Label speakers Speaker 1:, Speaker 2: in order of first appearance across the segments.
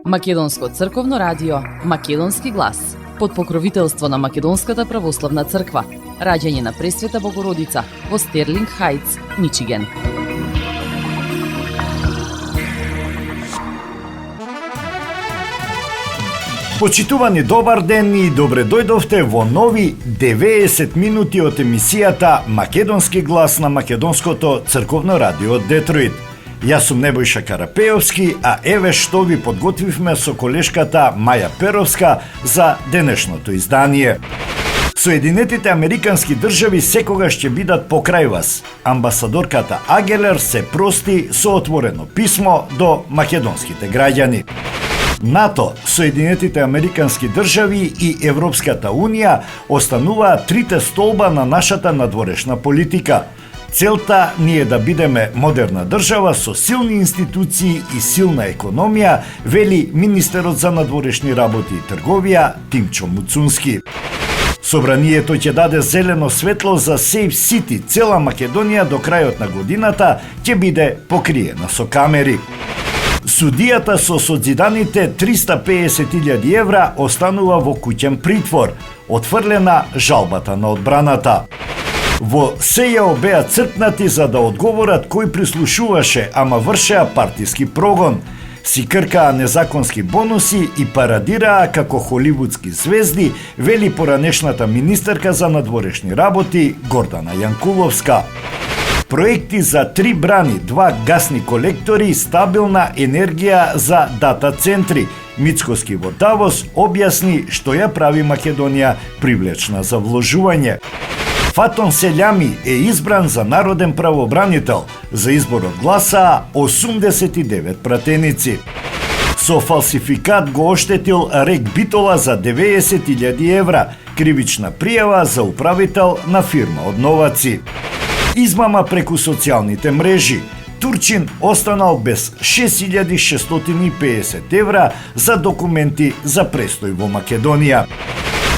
Speaker 1: Македонско црковно радио, Македонски глас, под покровителство на Македонската православна црква, раѓање на Пресвета Богородица во Стерлинг Хајтс, Мичиген.
Speaker 2: Почитувани, добар ден и добре дојдовте во нови 90 минути од емисијата Македонски глас на Македонското црковно радио од Детройт. Јас сум Небојша Карапеовски, а еве што ви подготвивме со колешката Маја Перовска за денешното издание. Соединетите Американски држави секогаш ќе бидат покрај вас. Амбасадорката Агелер се прости со отворено писмо до македонските граѓани. НАТО, Соединетите Американски држави и Европската Унија остануваат трите столба на нашата надворешна политика. Целта ни е да бидеме модерна држава со силни институции и силна економија, вели министерот за надворешни работи и трговија Тимчо Муцунски. Собранието ќе даде зелено светло за Safe City, цела Македонија до крајот на годината ќе биде покриена со камери. Судијата со созиданите 350.000 евра останува во куќен притвор, отфрлена жалбата на одбраната. Во СЈО беа црпнати за да одговорат кој прислушуваше, ама вршеа партиски прогон. Си кркаа незаконски бонуси и парадираа како холивудски звезди, вели поранешната министерка за надворешни работи Гордана Јанкуловска. Проекти за 3 брани, 2 гасни колектори, стабилна енергија за дата центри. Мицкоски во Давос објасни што ја прави Македонија привлечна за вложување. Фатон Селјами е избран за народен правобранител. За изборот гласаа 89 пратеници. Со фалсификат го оштетил Рек Битола за 90.000 евра, кривична пријава за управител на фирма од Новаци. Измама преку социјалните мрежи. Турчин останал без 6.650 евра за документи за престој во Македонија.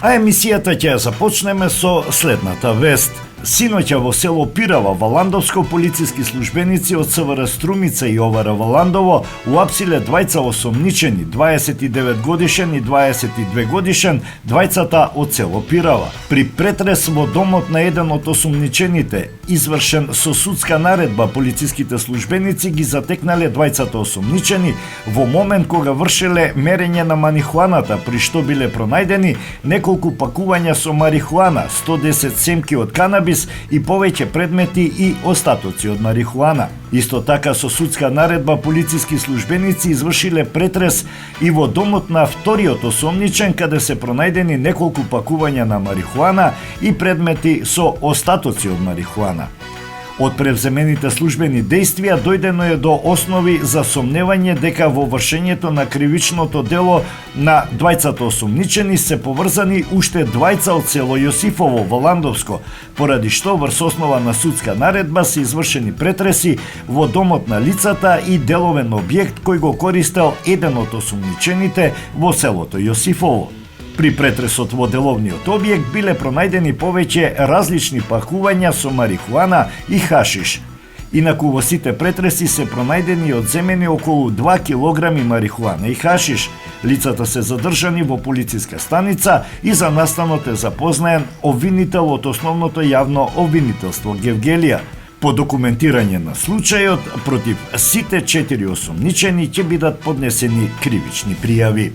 Speaker 2: А емисијата ќе ја започнеме со следната вест. Синоќа во село Пирава, Валандовско, полициски службеници од СВР Струмица и ОВР Валандово уапсиле двајца осомничени, 29 годишен и 22 годишен, двајцата од село Пирава. При претрес во домот на еден од осомничените, извршен со судска наредба, полициските службеници ги затекнале двајцата осомничени во момент кога вршеле мерење на марихуаната, при што биле пронајдени неколку пакувања со марихуана, 110 семки од канабис и повеќе предмети и остатоци од марихуана. Исто така со судска наредба полициски службеници извршиле претрес и во домот на вториот осомничен, каде се пронајдени неколку пакувања на марихуана и предмети со остатоци од марихуана. Од превземените службени дејствија дојдено е до основи за сомневање дека во вршењето на кривичното дело на двајцата осомничени се поврзани уште двајца од село Јосифово, Валандовско, поради што врз основа на судска наредба се извршени претреси во домот на лицата и деловен објект кој го користел еден од осомничените во селото Јосифово. При претресот во деловниот објект биле пронајдени повеќе различни пакувања со марихуана и хашиш. Инаку во сите претреси се пронајдени и одземени околу 2 килограми марихуана и хашиш. Лицата се задржани во полициска станица и за настанот е запознаен обвинител од основното јавно обвинителство Гевгелија. По документирање на случајот, против сите 4 осомничени ќе бидат поднесени кривични пријави.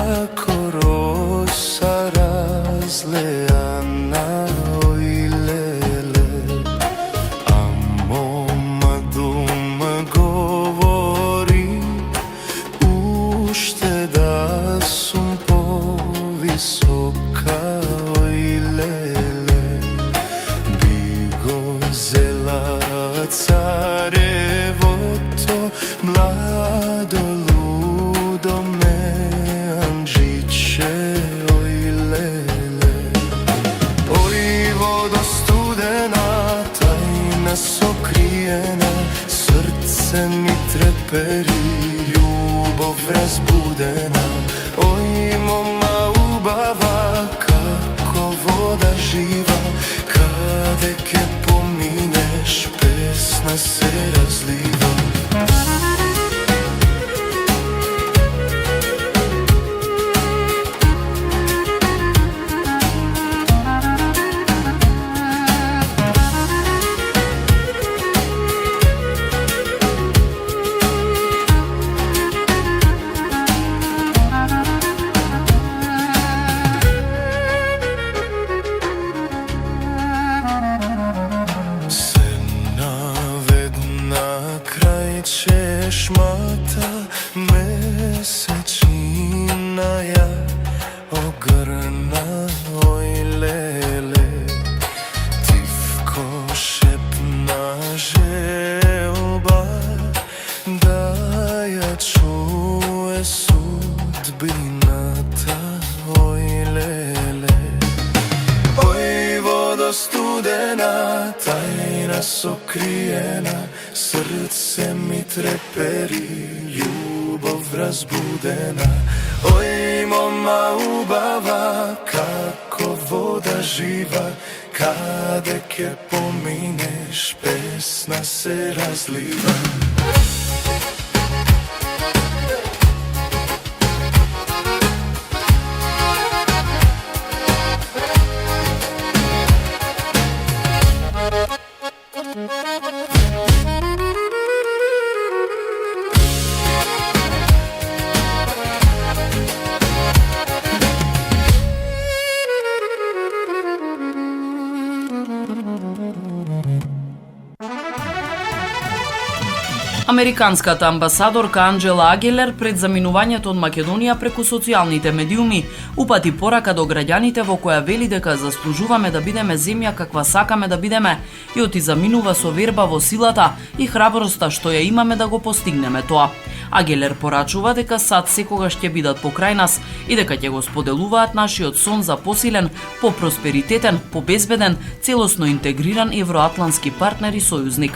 Speaker 3: како роса разлеана, ој леле. А мома дома говори, уште да сум повисока, ој леле. Би го зела царевото, младо лудо ме анџиче, ој леле. Ој водо студена, тајна сокриена, срце ми трепери, љубов разбудена. Ој мома убава, како вода жива, каде ке поминеш, песна се разлива. Чешмата месечина ја огрна, ој леле. Тивко шепна желба, да ја чуе судбината, ој леле. Ој водо студена, тајна сокриена, срце ми трепери, љубов разбудена. Ој мома убава, како вода жива, каде ке поминеш, песна се разлива.
Speaker 1: Американската амбасадорка Анџела Агелер пред заминувањето од Македонија преку социјалните медиуми упати порака до граѓаните во која вели дека заслужуваме да бидеме земја каква сакаме да бидеме и оти заминува со верба во силата и храброста што ја имаме да го постигнеме тоа. Агелер порачува дека сад секогаш ќе бидат покрај нас и дека ќе го споделуваат нашиот сон за посилен, попросперитетен, побезбеден, целосно интегриран евроатлански партнер и сојузник.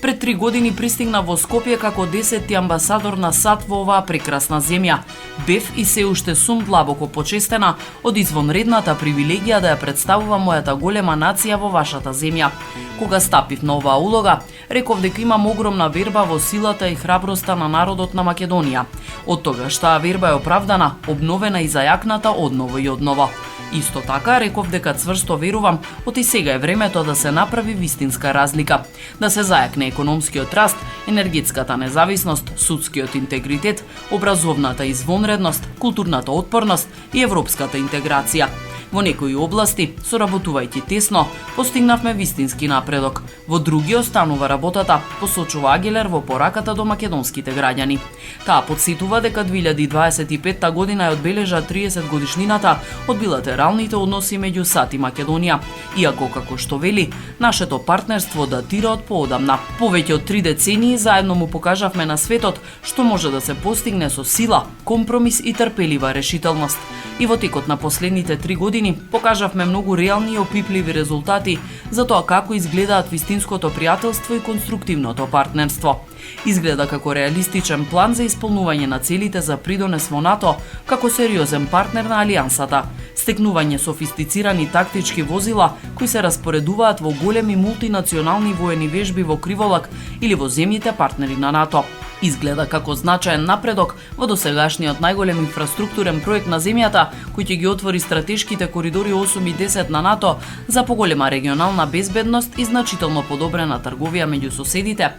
Speaker 1: Пред 3 години пристигна во Скопје како 10-ти амбасадор на САД во оваа прекрасна земја. Бев и се уште сум длабоко почестена од извонредната привилегија да ја представувам мојата голема нација во вашата земја. Кога стапив на оваа улога, реков дека имам огромна верба во силата и храброста на народот на Македонија. Од тогаш таа верба е оправдана, обновена и зајакната одново и одново. Исто така реков дека цврсто верувам, оти сега е времето да се направи вистинска разлика, да се зајакне економскиот раст, енергетската независност, судскиот интегритет, образовната извонредност, културната отпорност и европската интеграција. Во некои области, соработувајќи тесно, постигнавме вистински напредок. Во други останува работата, посочува Агелер во пораката до македонските граѓани. Таа потсетува дека 2025 година е одбележа 30 годишнината од билатералните односи меѓу САД и Македонија, иако како што вели, нашето партнерство датира од поодамна. Повеќе од 3 децении заедно му покажавме на светот што може да се постигне со сила, компромис и трпелива решителност. И во текот на последните 3 години покажавме многу реални и опипливи резултати за тоа како изгледаат вистинското пријателство и конструктивното партнерство. Изгледа како реалистичен план за исполнување на целите за придонес во НАТО како сериозен партнер на алијансата, стекнување софистицирани тактички возила кои се распоредуваат во големи мултинационални воени вежби во Криволак или во земјите партнери на НАТО. Изгледа како значаен напредок во досегашниот најголем инфраструктурен проект на земјата, кој ќе ги отвори стратешките коридори 8 и 10 на НАТО за поголема регионална безбедност и значително подобрена трговија меѓу соседите.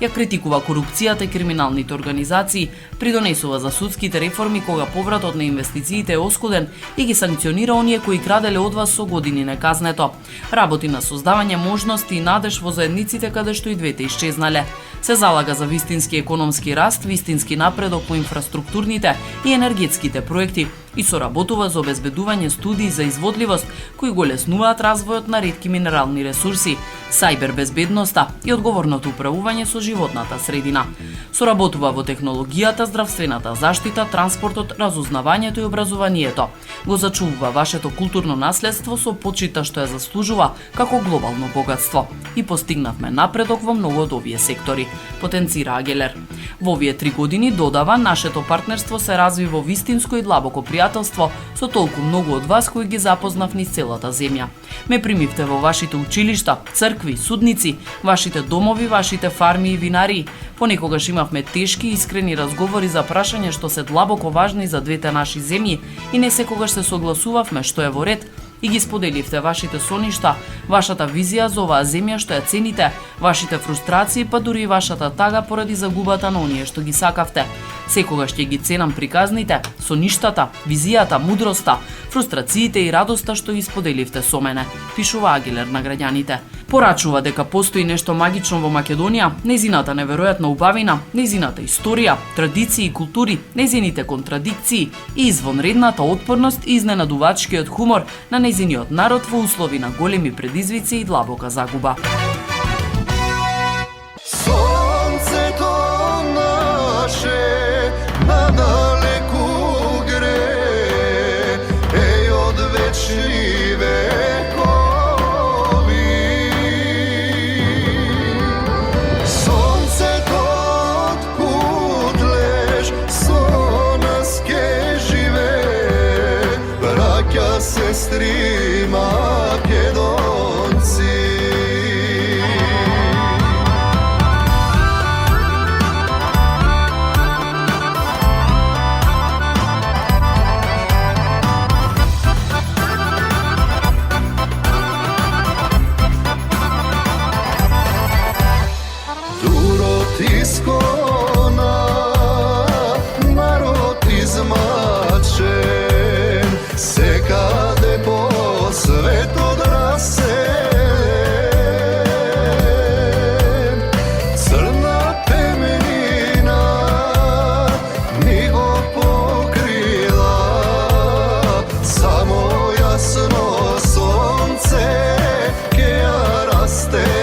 Speaker 1: ја критикува корупцијата и криминалните организации, придонесува за судските реформи кога повратот на инвестициите е оскуден и ги санкционира оние кои краделе од вас со години неказнето. Работи на создавање можности и надеж во заедниците каде што и двете исчезнале. Се залага за вистински економски раст, вистински напредок по инфраструктурните и енергетските проекти и соработува за обезбедување студии за изводливост кои го леснуваат развојот на ретки минерални ресурси, сајбер безбедноста и одговорното управување со животната средина. Соработува во технологијата, здравствената заштита, транспортот, разузнавањето и образованието. Го зачувува вашето културно наследство со почита што ја заслужува како глобално богатство. И постигнавме напредок во многу од овие сектори, потенцира Агелер. Во овие 3 години, додава, нашето партнерство се разви во вистинско и длабоко пријателство со толку многу од вас кои ги запознав низ целата земја. Ме примивте во вашите училишта, цркви, судници, вашите домови, вашите фарми и винарии. Понекогаш имавме тешки и искрени разговори за прашање што се длабоко важни за двете наши земји и не секогаш се согласувавме што е во ред, и ги споделивте вашите соништа, вашата визија за оваа земја што ја цените, вашите фрустрации, па дури и вашата тага поради загубата на оние што ги сакавте. Секогаш ќе ги ценам приказните, соништата, визијата, мудроста, фрустрациите и радоста што ги споделивте со мене, пишува Агелер на граѓаните. Порачува дека постои нешто магично во Македонија, нејзината неверојатна убавина, нејзината историја, традиции и култури, нејзините контрадикции и извонредната отпорност и изненадувачкиот хумор на нејзиниот народ во услови на големи предизвици и длабока загуба.
Speaker 3: Сонцето наше надалеку гре, еј од вечни векови. Сонцето откуд леш со нас ке живее, браќа, сестри, македонци. Искона, народ измачен, секаде по светот раселен. Црна темнина ни го покрила, само јасно сонце ке ја растера.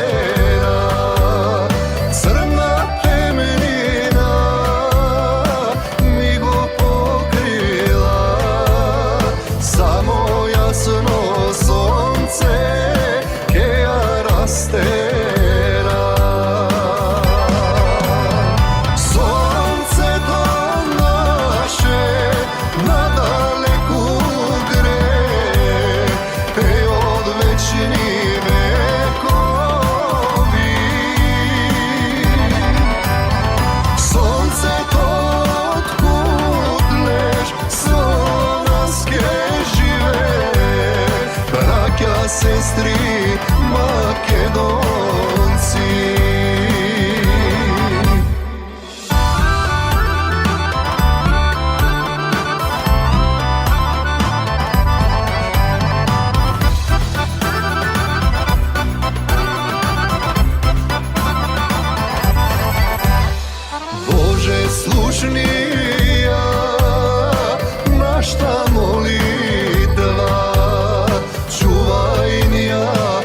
Speaker 3: Сестри македонци. Боже, слушни ја нашта молитва, чувај ни ја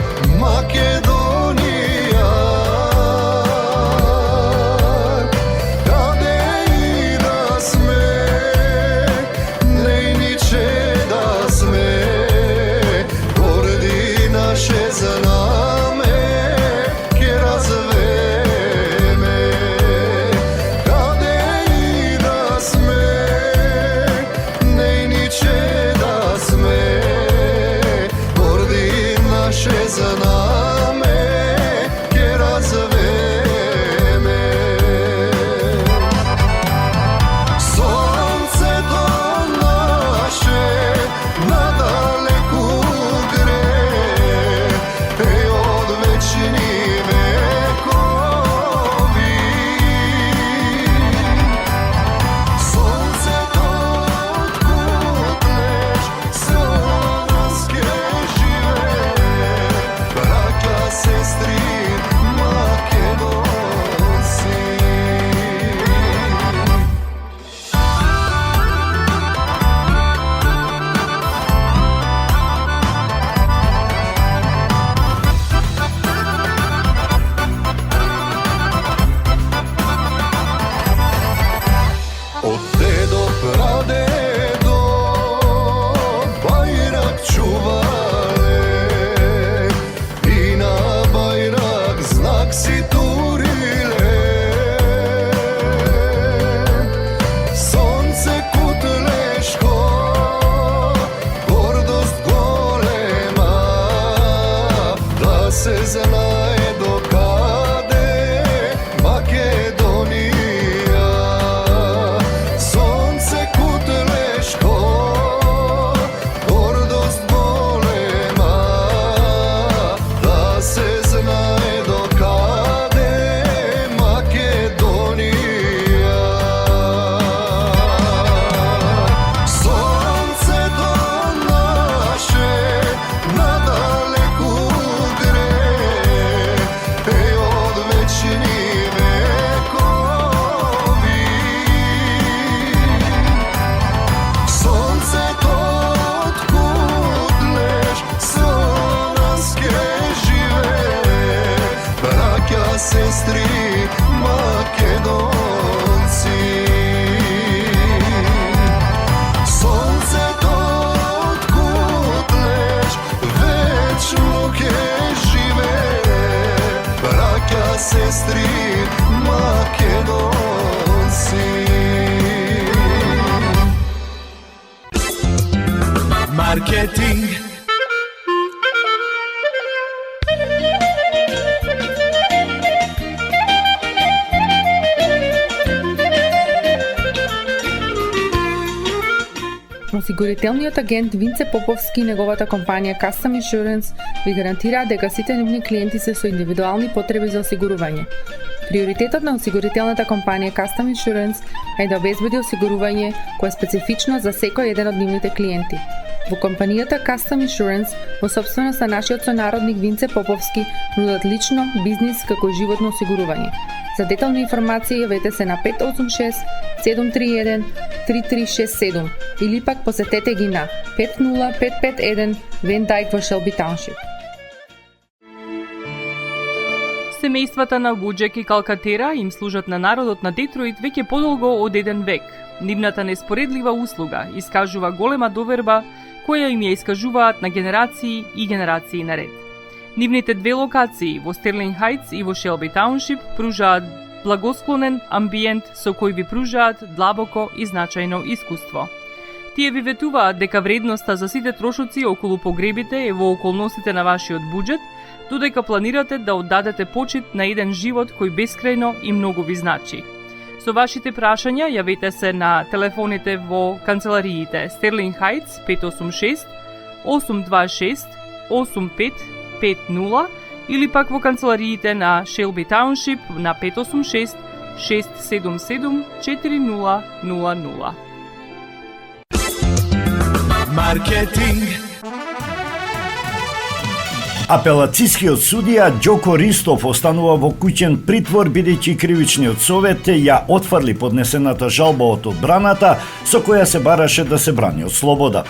Speaker 3: Маркетинг.
Speaker 4: Осигурителниот агент Винце Поповски и неговата компанија Custom Insurance ви гарантираат дека сите нивни клиенти се со индивидуални потреби за осигурување. Приоритетот на осигурителната компанија Custom Insurance е да обезбеди осигурување кое е специфично за секој еден од нивните клиенти. Во компанијата Custom Insurance, во собственост на нашиот сонародник Винце Поповски, нудат лично, бизнис како и животно осигурување. За детални информации јавете се на 586 731 3367 или пак посетете ги на 50551 Вен Дайк во Шелби Тауншип.
Speaker 5: Семејствата на Вуџек и Калкатера им служат на народот на Детройт веќе подолго од еден век. Нивната неспоредлива услуга искажува голема доверба која им ја искажуваат на генерации и генерации наред. Нивните две локации во Стерлинг Хајтс и во Шелби Тауншип пружаат благосклонен амбиент со кој ви пружаат длабоко и значајно искуство. Тие ви ветуваат дека вредноста за сите трошоци околу погребите е во околностите на вашиот буџет, додека планирате да оддадете почит на еден живот кој бескрајно и многу ви значи. Со вашите прашања јавете се на телефоните во канцелариите Стерлинг Хајтс 586 826 8550 или пак во канцелариите на Шелби Тауншип на 586 677 4000.
Speaker 3: Маркетинг.
Speaker 2: Апелацискиот судија Ѓоко Ристов останува во куќен притвор бидејќи кривичниот совет ја отфрли поднесената жалба од одбраната со која се бараше да се брани од слобода.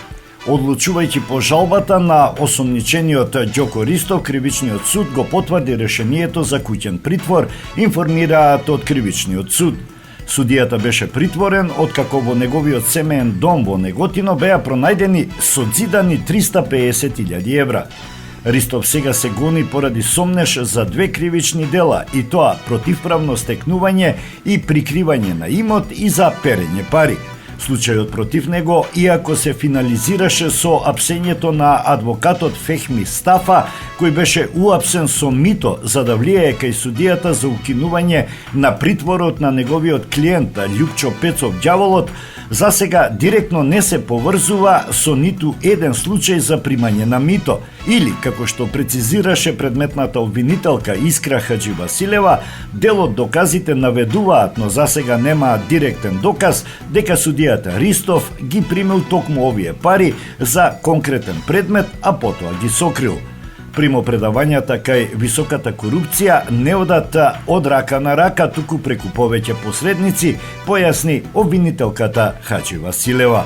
Speaker 2: Одлучувајќи по жалбата на осомничениот Ѓоко Ристов, кривичниот суд го потврди решението за куќен притвор, информираат од кривичниот суд. Судијата беше притворен откако во неговиот семеен дом во Неготино беа пронајдени созидани 350.000 евра. Ристов сега се гони поради сомнеш за две кривични дела, и тоа противправно стекнување и прикривање на имот и за перење пари. Случајот против него, иако се финализираше со апсењето на адвокатот Фехми Стафа, кој беше уапсен со мито за да влијае кај судијата за укинување на притворот на неговиот клиент Љупчо Пецов Ѓаволот, засега директно не се поврзува со ниту еден случај за примање на мито, или, како што прецизираше предметната обвинителка Искра Хаджи Василева, дел од доказите наведуваат, но засега немаат директен доказ дека судијата Ристов ги примил токму овие пари за конкретен предмет, а потоа ги сокрил. Примопредавањата кај високата корупција не одат од рака на рака, туку преку повеќе посредници, појасни обвинителката Хаджи Василева.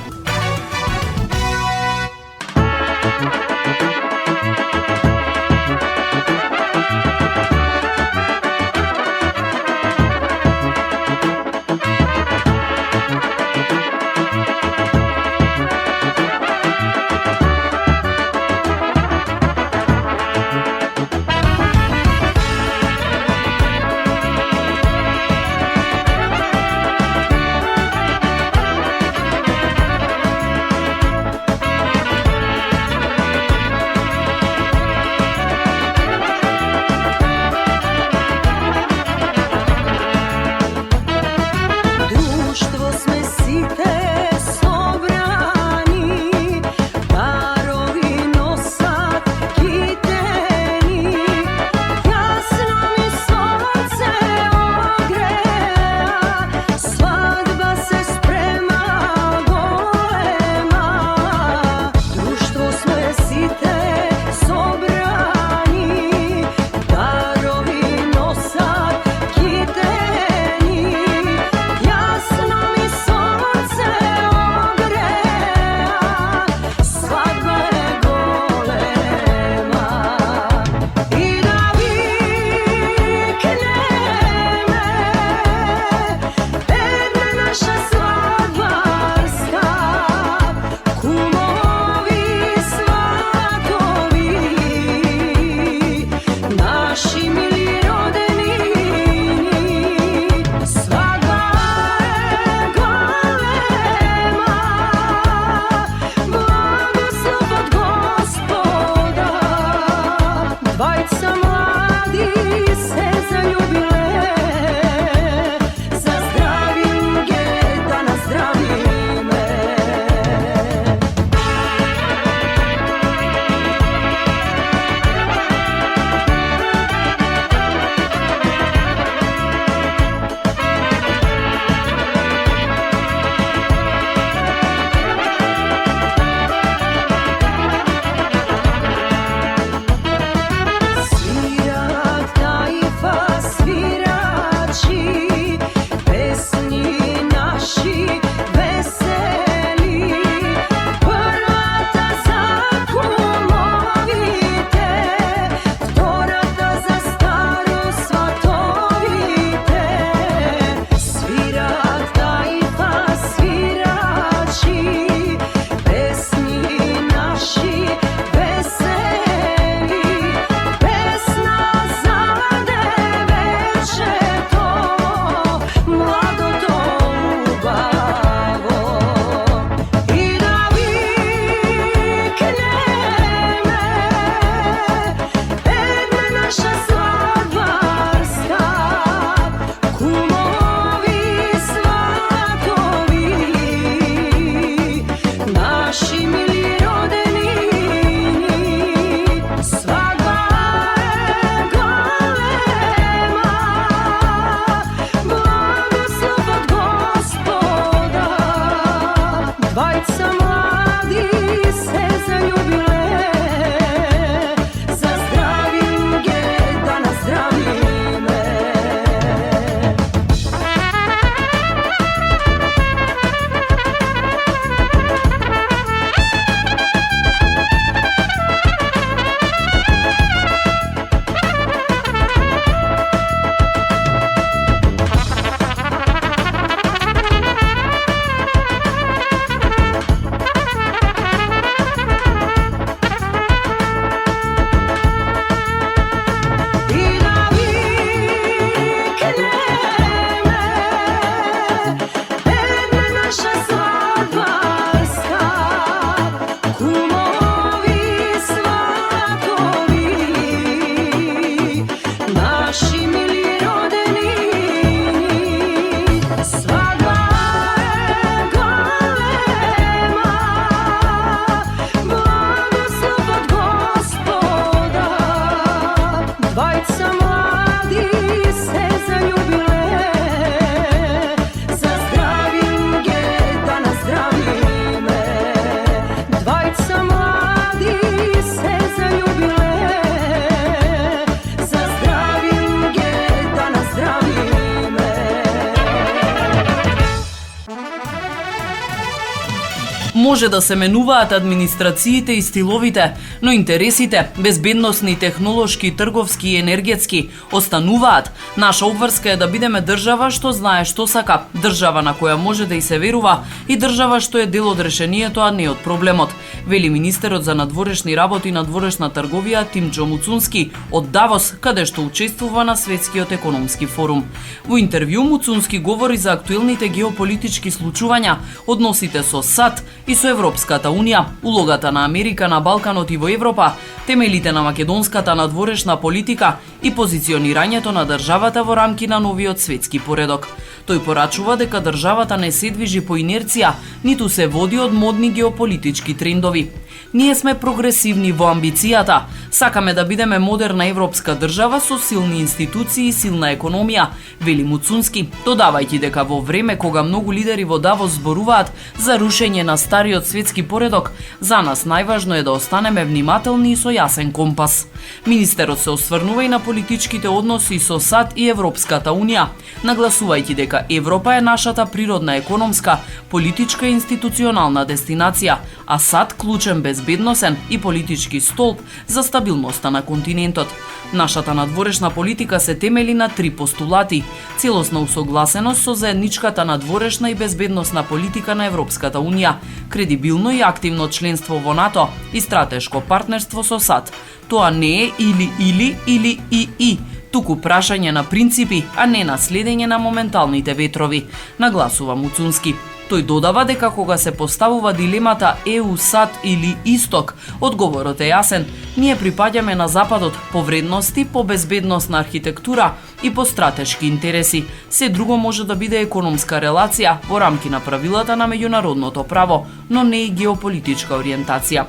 Speaker 1: Може да се менуваат администрациите и стиловите, но интересите, безбедносни, технолошки, трговски и енергетски, остануваат. Наша обврска е да бидеме држава што знае што сака, држава на која може да и се верува и држава што е дел од решението, а не од проблемот, вели министерот за надворешни работи и надворешна трговија Тимчо Муцунски од Давос, каде што учествува на Светскиот економски форум. Во интервју Муцунски говори за актуелните геополитички случувања, односите со САД и со Европската Унија, улогата на Америка на Балканот и во Европа, темелите на македонската надворешна политика и позиционирањето на државата во рамки на новиот светски поредок. Тој порачува дека државата не се движи по инерција, ниту се води од модни геополитички трендови. Ние сме прогресивни во амбицијата. Сакаме да бидеме модерна европска држава со силни институции и силна економија, вели Муцунски, додавајќи дека во време кога многу лидери во Давос зборуваат за рушење на стариот светски поредок, за нас најважно е да останеме внимателни и со јасен компас. Министерот се осврнува и на политичките односи со САД и Европската Унија, нагласувајќи дека Европа е нашата природна економска, политичка и институционална дестинација, а САД клучен безбедносен и политички столб за стабилноста на континентот. Нашата надворешна политика се темели на 3 постулати: целосна усогласеност со заедничката надворешна и безбедносна политика на Европската Унија, кредибилно и активно членство во НАТО и стратешко партнерство со САД. Тоа не е или, туку прашање на принципи, а не на следење на моменталните ветрови, нагласува Муцунски. Тој додава дека кога се поставува дилемата ЕУ-САД или Исток, одговорот е јасен. Ние припаѓаме на Западот по вредности, по безбедносна архитектура и по стратешки интереси. Се друго може да биде економска релација во рамки на правилата на меѓународното право, но не и геополитичка ориентација.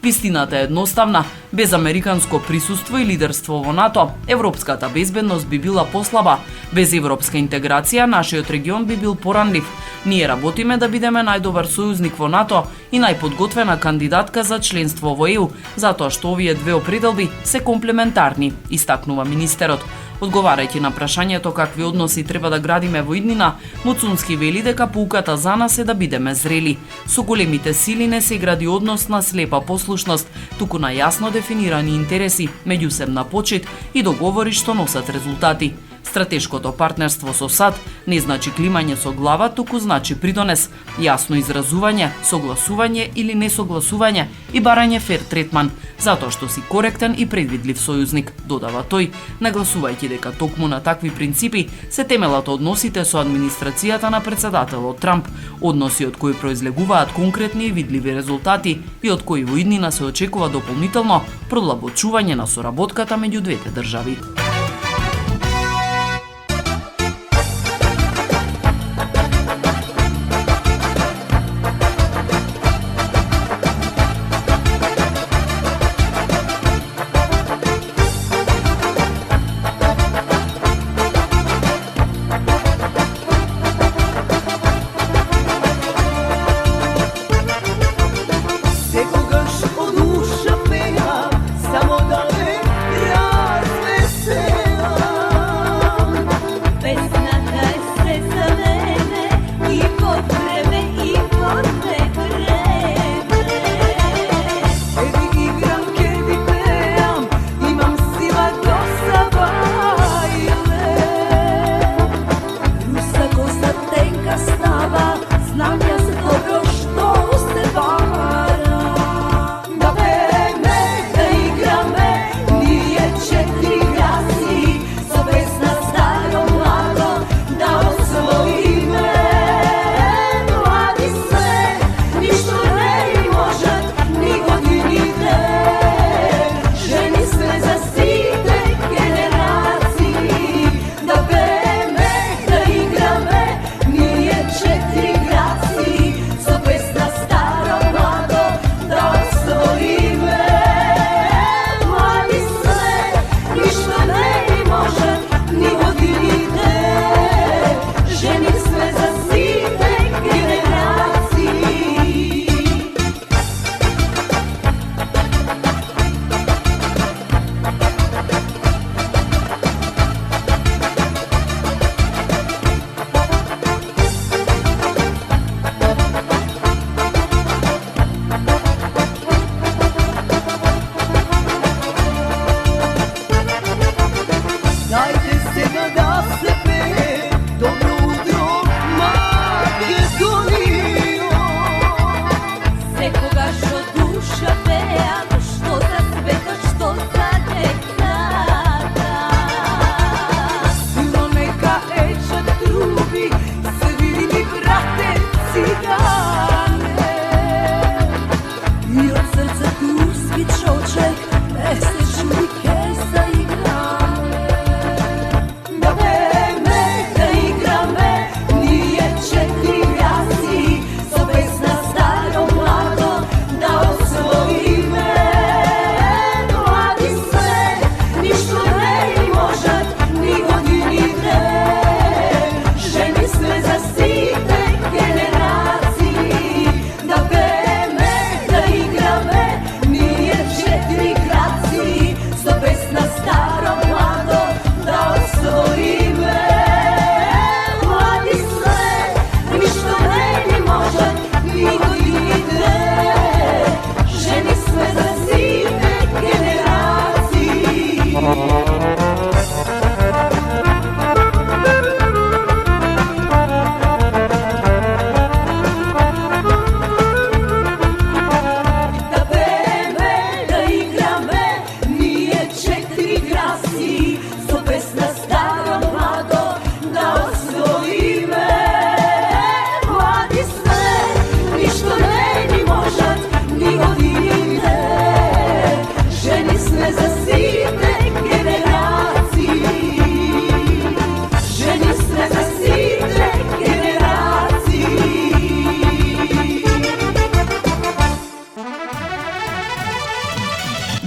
Speaker 1: Вистината е едноставна. Без американско присуство и лидерство во НАТО, европската безбедност би била послаба. Без европска интеграција, нашиот регион би бил поранлив. Ние работиме да бидеме најдобар сојузник во НАТО и најподготвена кандидатка за членство во ЕУ, затоа што овие две определби се комплементарни, истакнува министерот. Одговарајќи на прашањето какви односи треба да градиме во иднина, Муцунски вели дека поуката за нас е да бидеме зрели. Со големите сили не се гради однос на слепа послушност, туку на јасно дефинирани интереси, меѓусебна почит и договори што носат резултати. Стратешкото партнерство со САД не значи климање со глава, туку значи придонес, јасно изразување, согласување или несогласување и барање фер третман, затоа што си коректен и предвидлив сојузник, додава тој, нагласувајќи дека токму на такви принципи се темелат односите со администрацијата на председателот Трамп, односи од кои произлегуваат конкретни и видливи резултати и од кои во иднина се очекува дополнително продлабочување на соработката меѓу двете држави.
Speaker 3: Секогаш од уша пеа, само да ме развесели.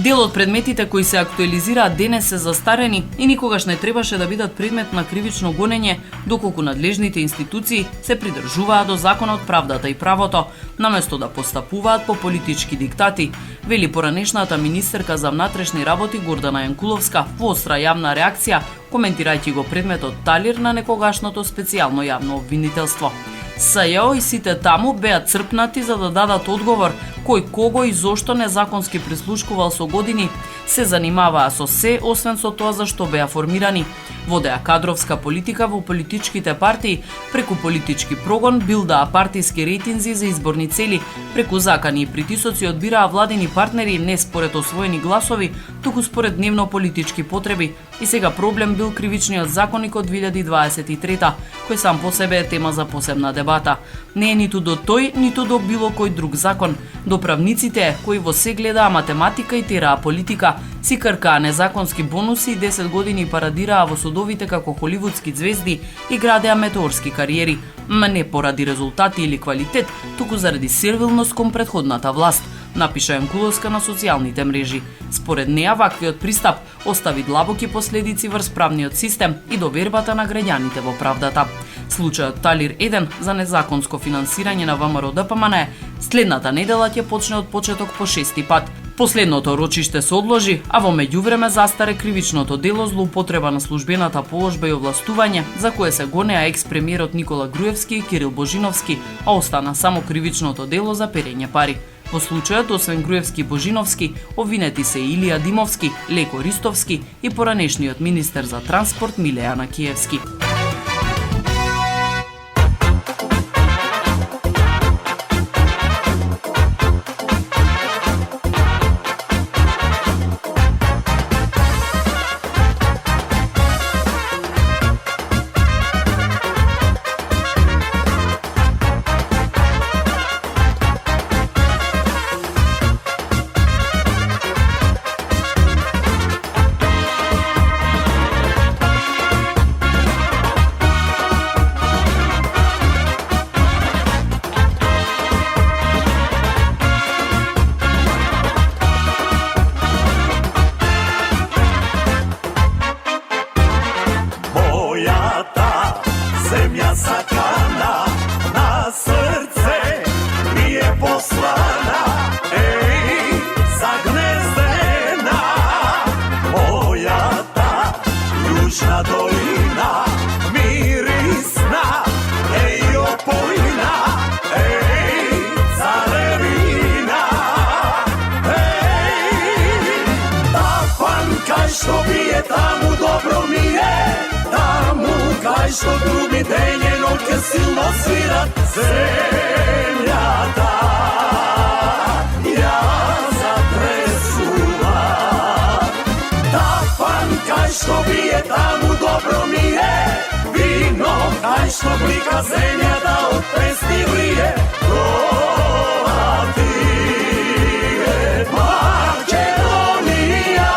Speaker 1: Дел од предметите кои се актуализираат денес се застарени и никогаш не требаше да бидат предмет на кривично гонење, доколку надлежните институции се придржуваат до законот, правдата и правото, наместо да постапуваат по политички диктати, вели поранешната министерка за внатрешни работи Гордана Јанкуловска во остра јавна реакција, коментирајќи го предметот Талир на некогашното специјално јавно обвинителство. СЈО и сите таму беа црпнати за да дадат одговор кој кого и зошто незаконски прислушкувал со години, се занимаваа со се освен со тоа за што беа формирани. Водеа кадровска политика во политичките партии, преку политички прогон билдаа партиски рейтинзи за изборни цели, преку закани и притисоци одбираа владини партнери не според освоени гласови, туку според дневно политички потреби. И сега проблем бил кривичниот законник од 2023, кој сам по себе е тема за посебна дебата. Не е ниту до тој, ниту до било кој друг закон. До правниците, кои во се гледаа математика и тераа политика, си кркаа незаконски бонуси и 10 години парадираа во судовите како холивудски звезди и градеа метеорски кариери, ма не поради резултати или квалитет, туку заради сервилност кон претходната власт, напиша Јанкуловска на социјалните мрежи. Според неа, ваквиот пристап остави длабоки последици врз правниот систем и довербата на граѓаните во правдата. Случајот Талир 1 за незаконско финансирање на ВМРО ДПМН следната недела ќе почне од почеток по 6-ти пат. Последното рочиште се одложи, а во меѓувреме застаре кривичното дело злоупотреба на службената положба и овластување, за кое се гонеа екс-премиерот Никола Груевски и Кирил Божиновски, а остана само кривичното дело за перење пари. Во случајот, освен Груевски и Божиновски, обвинети се Илија Димовски, Леко Ристовски и поранешниот министер за транспорт Милеја Накиевски.
Speaker 3: Што бие таму добро ми е, таму кај што други ден и ноќе силно свират земјата. Ја затресува. Тафан кај што бие таму добро ми е, вино кај што блика земјата од песни влие. Тоа ти е Македонија.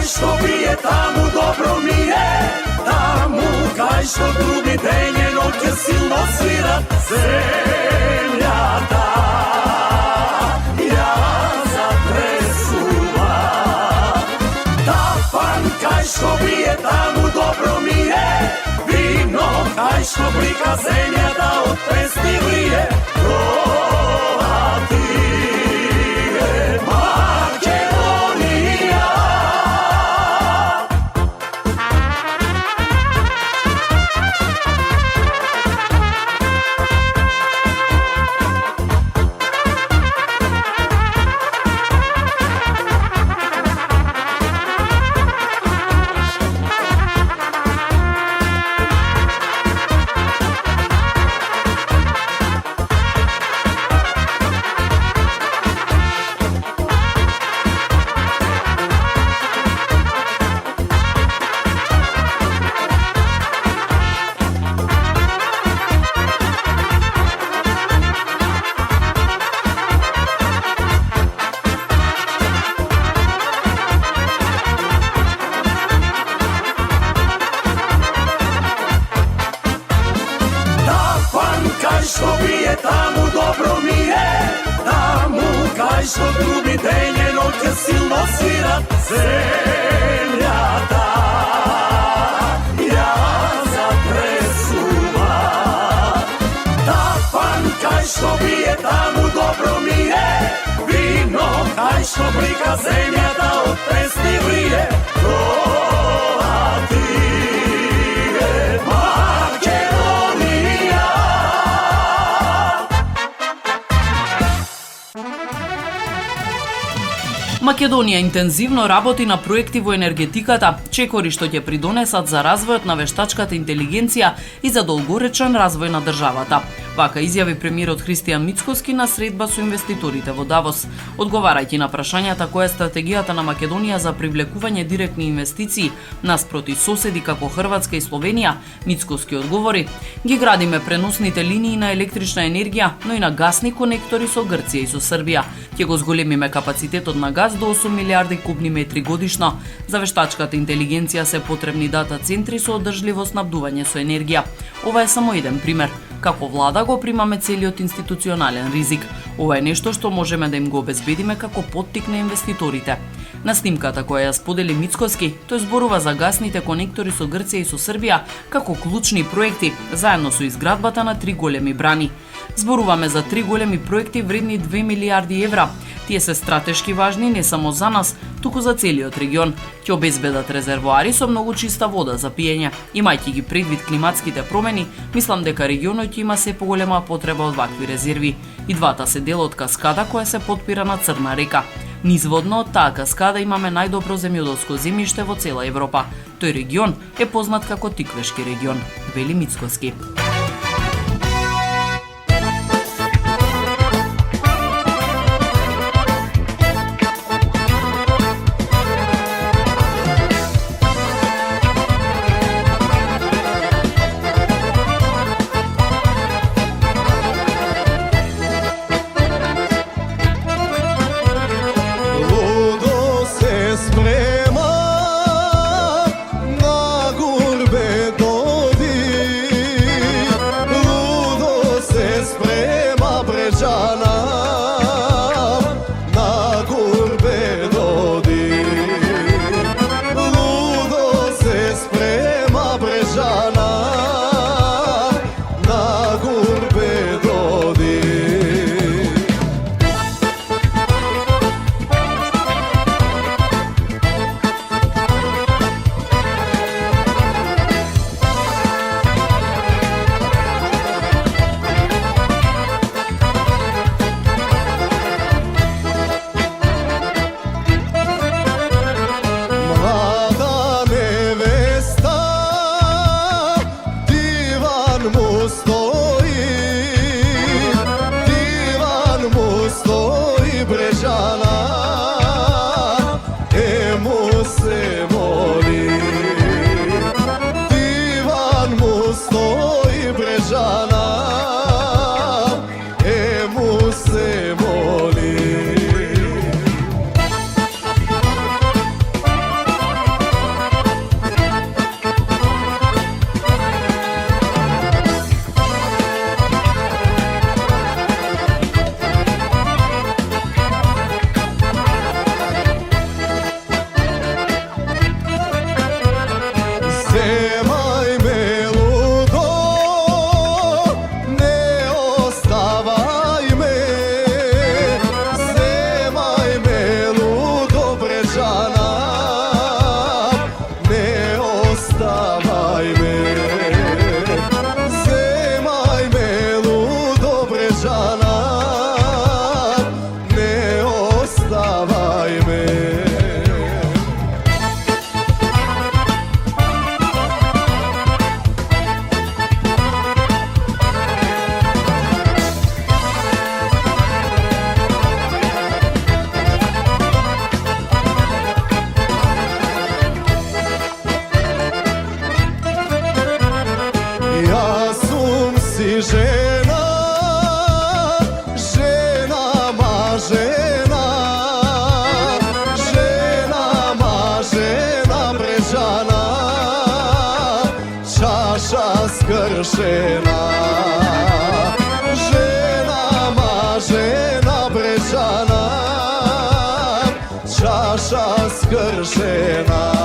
Speaker 3: Што бие таму добро ми е, таму кај што други ден и ноќе силно свират земјата. Ја затресува. Тафан кај што бие таму добро ми е, вино кај што блика земјата од песни влие. Тоа ти е кај што труби ден и ноќе силно свират земјата. Ја затресува тафан кај што бие таму добро ми е, вино кај што блика земјата од песни врие. Тоа ти е Македонија.
Speaker 1: Македонија интензивно работи на проекти во енергетиката, чекори што ќе придонесат за развојот на вештачката интелигенција и за долгоречен развој на државата. Вака изјави премиерот Христијан Мицкоски на средба со инвеститорите во Давос. Одговарајќи на прашањата која е стратегијата на Македонија за привлекување директни инвестиции наспроти соседи како Хрватска и Словенија, Мицкоски одговори: ги градиме преносните линии на електрична енергија, но и на гасни конектори со Грција и со Србија. Ќе го зголемиме капацитетот на газ до 8 милиарди кубни метри годишно. За вештачката интелигенција се потребни дата центри со одржливо снабдување со енергија. Ова е само еден пример. Како влада го примаме целиот институционален ризик. Ова е нешто што можеме да им го обезбедиме како поттик на инвеститорите. На снимката која ја сподели Мицкоски, тој зборува за гасните конектори со Грција и со Србија како клучни проекти, заедно со изградбата на 3 големи брани. Зборуваме за 3 големи проекти вредни 2 милиарди евра. Тие се стратешки важни не само за нас, туку за целиот регион. Ќе обезбедат резервоари со многу чиста вода за пиење. Имајќи ги предвид климатските промени, мислам дека регионот има се поголема потреба од вакви резерви. И двата се дел од каскада која се потпира на Црна река. Низводно од таа каскада имаме најдобро земјоделско земјиште во цела Европа. Тој регион е познат како Тиквешки регион, вели Мицкоски.
Speaker 6: Skršena, žena ma žena Brečana.
Speaker 3: скршена.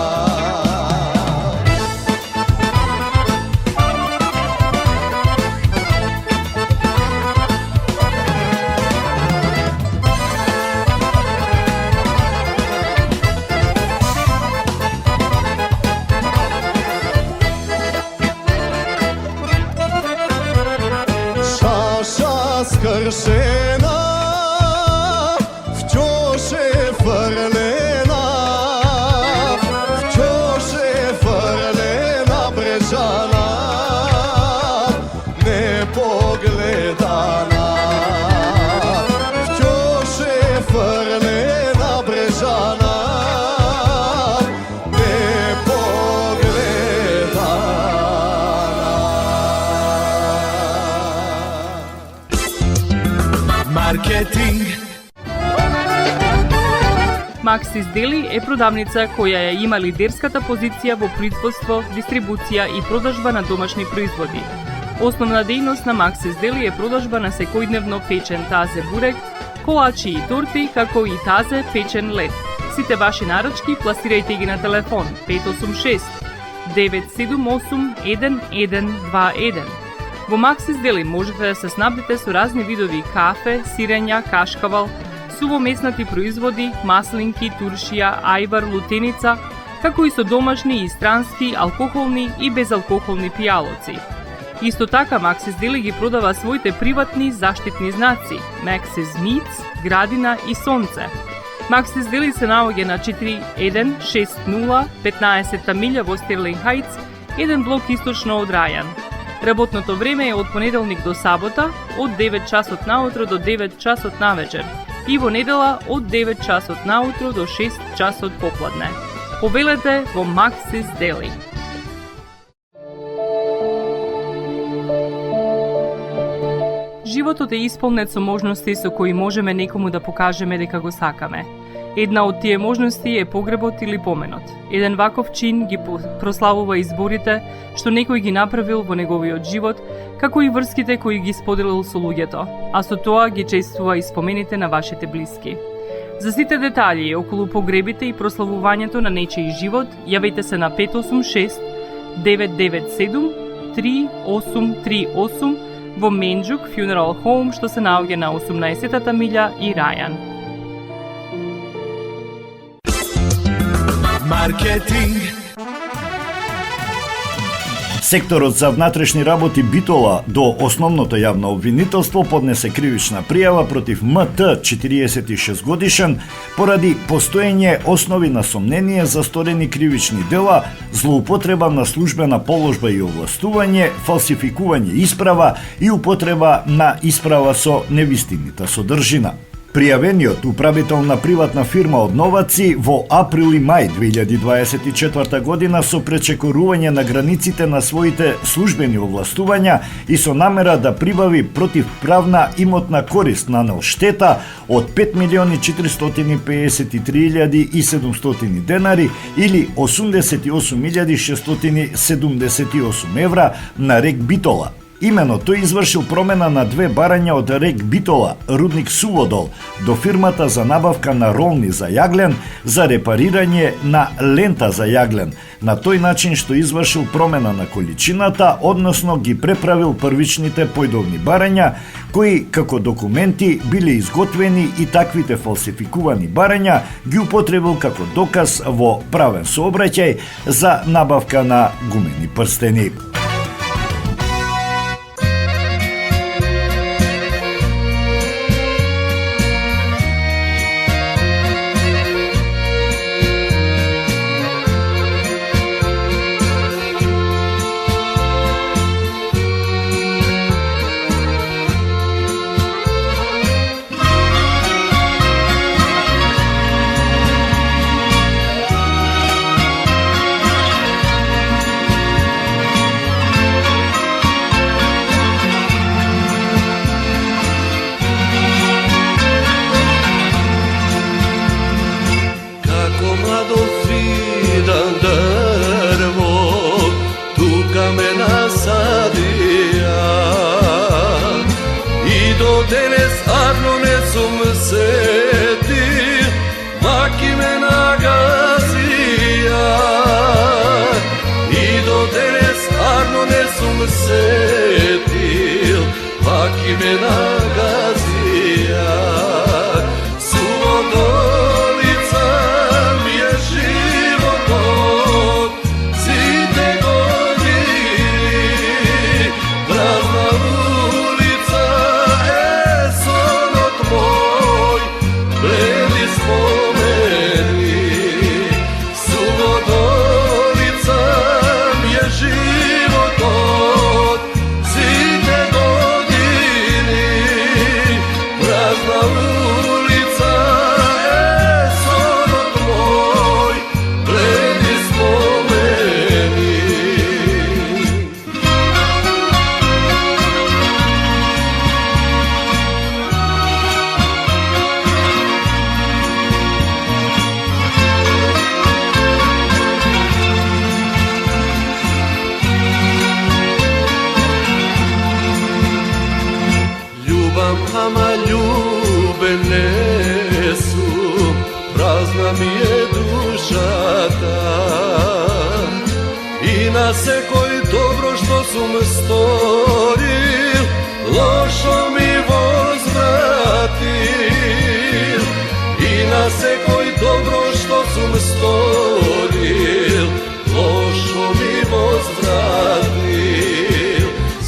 Speaker 3: Скршена, вчоше фрлена, вчоше фрлена брежана, непогледана. Вчоше фрлена брежана, непогледана. Маркетинг.
Speaker 5: Максис Дели е продавница која ја има лидерската позиција во производство, дистрибуција и продажба на домашни производи. Основна дејност на Максис Дели е продажба на секојдневно печен тазе бурек, колачи и торти, како и тазе печен лед. Сите ваши нарачки пласирајте ги на телефон 586 978 1121. Во Максис Дели можете да се снабдите со разни видови кафе, сирења, кашкавал, сувомеснати производи, маслинки, туршија, ајвар, лутеница, како и со домашни и странски, алкохолни и безалкохолни пијалоци. Исто така Максис Дели ги продава своите приватни заштитни знаци Максис Meats, Градина и Сонце. Максис Дели се наоѓа на 4160 15-та милја во Стерлинг Хајтс, еден блок источно од Рајан. Работното време е од понеделник до сабота, од 9 часот наутро до 9 часот навечер и во недела од 9 часот наутро до 6 часот попладне. Повелете во Максис Дели. Животот е исполнет со можности со кои можеме некому да покажеме дека го сакаме. Една од тие можности е погребот или поменот. Еден ваков чин ги прославува изборите што некој ги направил во неговиот живот, како и врските кои ги споделил со луѓето, а со тоа ги чествува и спомените на вашите блиски. За сите детали околу погребите и прославувањето на нечиј живот, јавете се на 586 997 3838 во Менџук Funeral Home, што се наоѓа на 18-та милја и Рајан.
Speaker 3: Маркетинг.
Speaker 2: Секторот за внатрешни работи Битола до основното јавно обвинителство поднесе кривична пријава против МТ, 46 годишен, поради постоење основи на сомнение за сторени кривични дела, злоупотреба на службена положба и овластување, фалсификување исправа и употреба на исправа со невистинита содржина. Пријавениот управител на приватна фирма од Новаци во април и мај 2024 година со пречекорување на границите на своите службени овластувања и со намера да прибави противправна имотна корист нанел штета од 5.453.700 денари или 88.678 евра на Рек Битола. Имено тој извршил промена на 2 барања од Рек Битола, рудник Суводол, до фирмата за набавка на ролни за јаглен, за репарирање на лента за јаглен, на тој начин што извршил промена на количината, односно ги преправил првичните појдовни барања, кои како документи биле изготвени и таквите фалсификувани барања ги употребил како доказ во правен сообраќај за набавка на гумени прстени.
Speaker 3: Маки ме нагазија
Speaker 6: njena gazija. Suvodolica mi je život site godini, prazna ulica sonot moj, bledi spomeni. Suvodolica mi je život site godini, prazna ulica sonot moj, bledi spomeni. Ljubav, ama ljube nesu, prazna mi je dušata. I na sekoj dobro što sum storil, lošo mi vozvratil. I na sekoj dobro što sum storil, lošo mi vozvratil.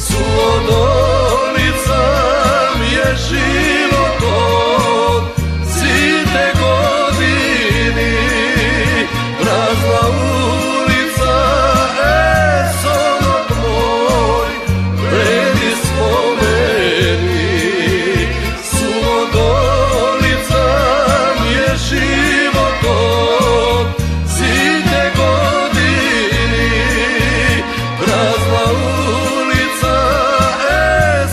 Speaker 6: Suvodolica mi je život site godini, prazna ulica sonot moj, bledi spomeni. Suvodolica mi je život site godini, prazna ulica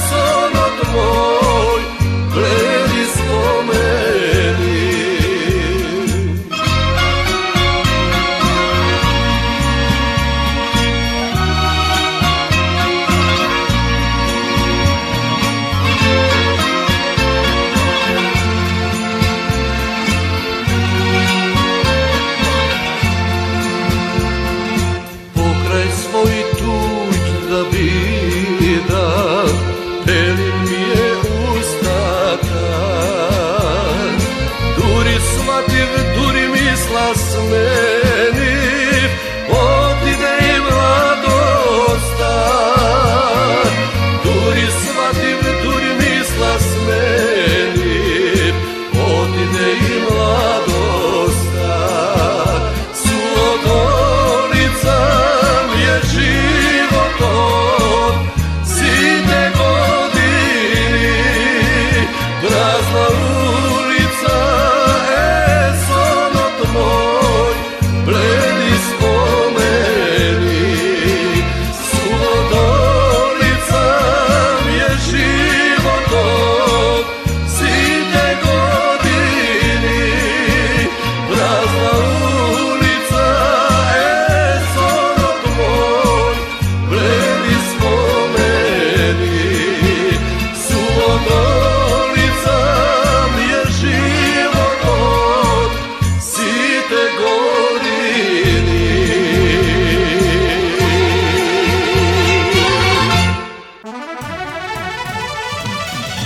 Speaker 6: sonot moj, bledi spomeni. Pokraj svoj tuđ da bidam, pelin mi je ustata. Duri shvativ, duri misla smeniv, otide i mladosta. Duri shvativ, duri misla smeniv, otide i mladosta. Suvodolica mi je život site godini, prazna ulica sonot moj, bledi spomeni. Suvodolica mi je život site godini, prazna ulica sonot moj, bledi spomeni. Suvodolica mi je život site godini.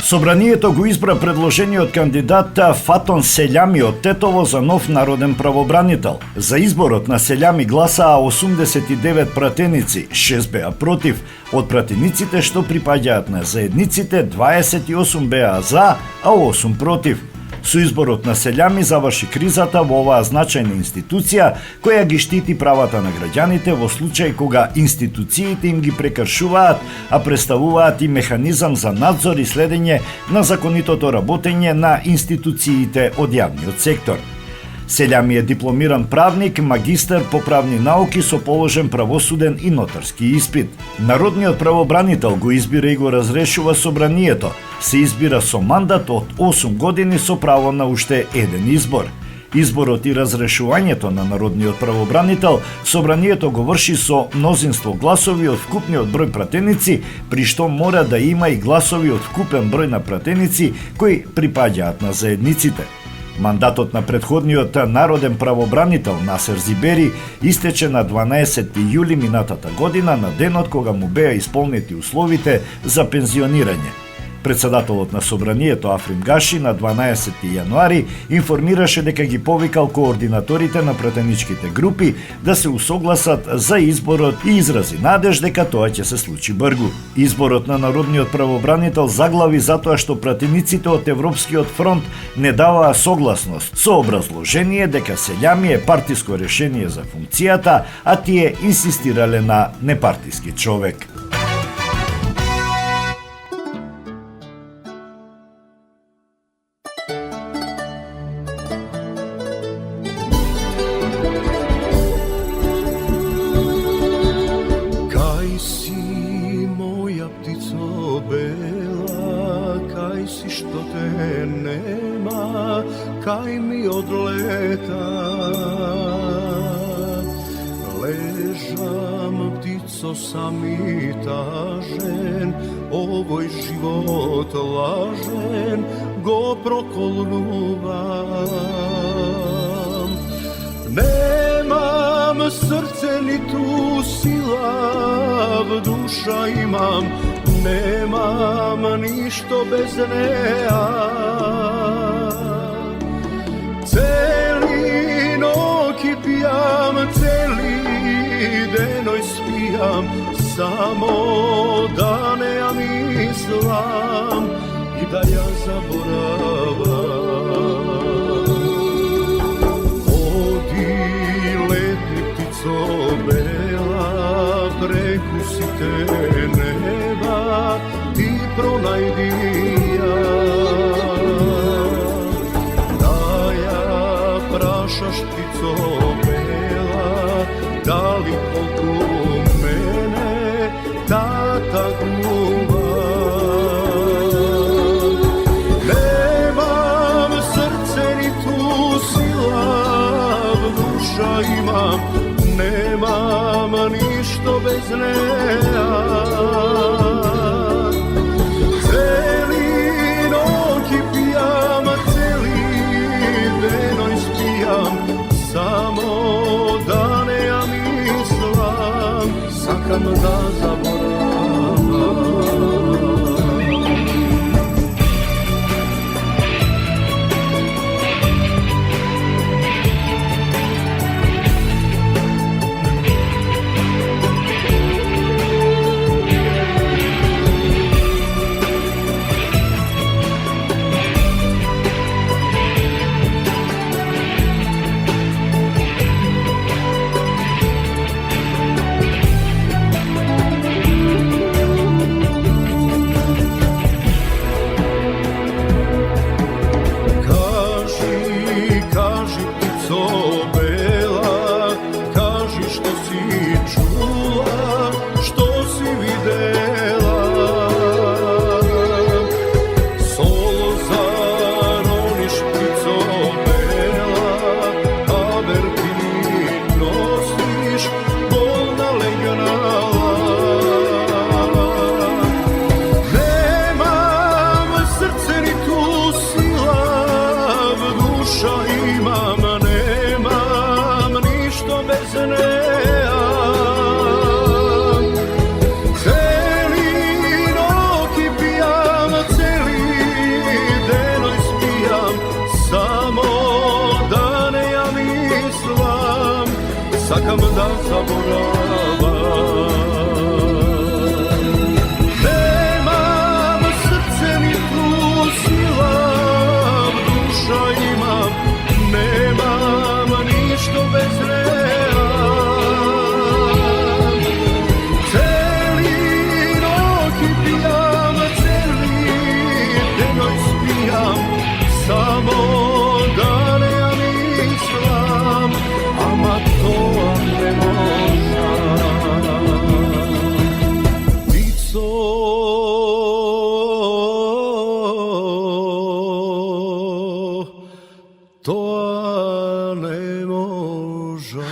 Speaker 2: Собранието го избра предложениот кандидат Фатон Селјами од Тетово за нов народен правобранител. За изборот на Селјами гласаа 89 пратеници, 6 беа против. Од пратениците што припаѓаат на заедниците, 28 беа за, а 8 против. Со изборот на Селјами заврши кризата во оваа значајна институција која ги штити правата на граѓаните во случај кога институциите им ги прекршуваат, а представуваат и механизам за надзор и следење на законитото работење на институциите од јавниот сектор. Селјами е дипломиран правник, магистар по правни науки со положен правосуден и нотарски испит. Народниот правобранител го избира и го разрешува собранието. Се избира со мандат од 8 години со право на уште еден избор. Изборот и разрешувањето на народниот правобранител, собранието го врши со мнозинство гласови од вкупниот број пратеници, при што мора да има и гласови од вкупен број на пратеници кои припаѓаат на заедниците. Мандатот на претходниот народен правобранител Насер Зибери истече на 12 јули минатата година, на денот кога му беа исполнети условите за пензионирање. Председателот на собранието Африм Гаши на 12 јануари информираше дека ги повикал координаторите на пратеничките групи да се усогласат за изборот и изрази надеж дека тоа ќе се случи бргу. Изборот на народниот правобранител заглави затоа што пратениците од Европскиот фронт не даваа согласност со образложение дека селјами е партиско решение за функцијата, а тие инсистирале на непартиски човек.
Speaker 6: Кај ми одлета, лежам птицо сам и тажен, овој живот лажен го проколнувам. Немам срце ниту сила, в душа имам, немам ништо без неа. Цели ноќи пијам, цели деној спијам, само да не ја мислам и да ја заборавам. Оди летни птицо бела, преку сите неба ти пронајди ја. Прашаш птицо бела, дали колку мене тата губа. Немам срце ниту сила, в душа имам, немам ништо без неа. Цели ноќи пијам, цели деној спијам, само да не ја мислам, сакам да заборавам. Sakam da zaboravam. Nemam srce ni tu sila, duša imam, nemam ništo bez rea. Celi noći pijam, celi denoj spijam, samo da ne ja mislim, ama to ne možda. Ptico, to ne možda.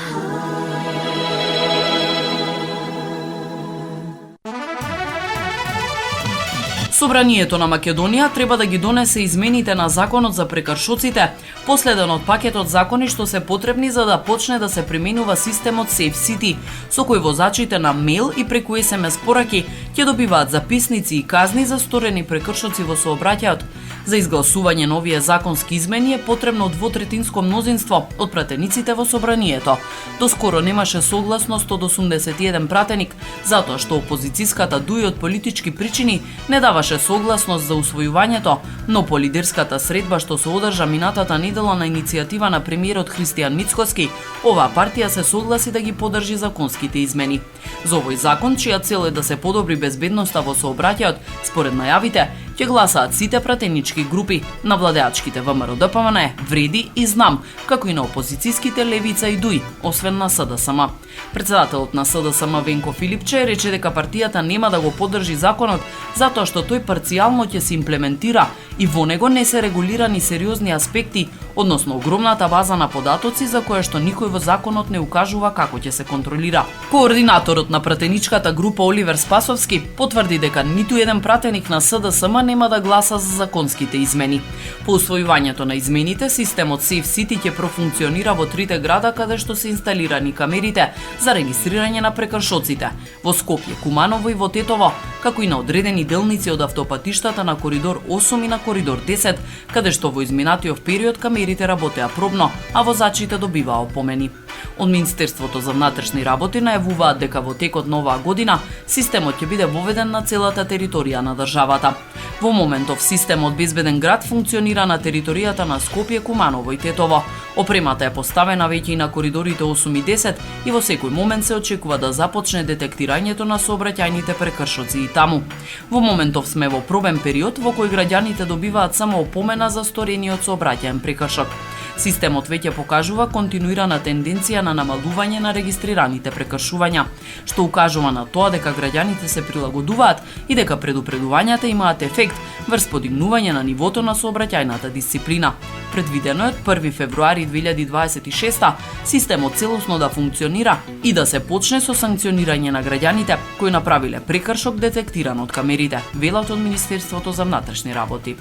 Speaker 1: Собранието на Македонија треба да ги донесе измените на законот за прекршоците, последен од пакетот закони што се потребни за да почне да се применува системот Safe City, со кој возачите на мејл и преку SMS пораки ќе добиваат записници и казни за сторени прекршоци во сообраќајот. За изгласување на овие законски измени е потребно двотретинско мнозинство од пратениците во собранието. Доскоро немаше согласност од 81 пратеник, затоа што опозицијската дуј од политички причини не даваше согласност за усвојувањето, но по лидерската средба што се одржа минатата недела на иницијатива на премиерот Христијан Мицкоски, оваа партија се согласи да ги поддржи законските измени. За овој закон, чија цел е да се подобри безбедноста во сообраќајот, според најавите, ќе гласаат сите пратенички групи на владеачките ВМРО-ДПМН, Вреди и Знам, како и на опозицијските Левица и Дуј, освен на СДСМ. Председателот на СДСМ Венко Филипче рече дека партијата нема да го поддржи законот затоа што тој парцијално ќе се имплементира и во него не се регулирани сериозни аспекти, односно огромната база на податоци за која што никој во законот не укажува како ќе се контролира. Координаторот на пратеничката група Оливер Спасовски потврди дека ниту еден пратеник на СДСМ нема да гласа за законските измени. По усвојувањето на измените, системот Safe City ќе профункционира во трите града каде што се инсталирани камерите за регистрирање на прекршоците во Скопје, Куманово и во Тетово, како и на одредени делници од автопатиштата на коридор 8 и на коридор 10, каде што во изминатиот период камерите работеа пробно, а возачите добиваа опомени. Од Министерството за внатрешни работи најавуваат дека во текот на оваа година системот ќе биде воведен на целата територија на државата. Во моментов системот Безбеден град функционира на територијата на Скопје, Куманово и Тетово. Опремата е поставена веќе и на коридорите 8 и 10 и во секој момент се очекува да започне детектирањето на сообраќајните прекршоци и таму. Во моментов сме во пробен период во кој граѓаните добиваат само опомена за сторениот сообраќаен прекршок. Системот веќе покажува континуирана тенденција на намалување на регистрираните прекршувања, што укажува на тоа дека граѓаните се прилагодуваат и дека предупредувањата имаат ефект врз подигнување на нивото на сообраќајната дисциплина. Предвидено е од 1 февруари 2026 системот целосно да функционира и да се почне со санкционирање на граѓаните кои направиле прекршок детектиран од камерите, велат од Министерството за внатрешни работи.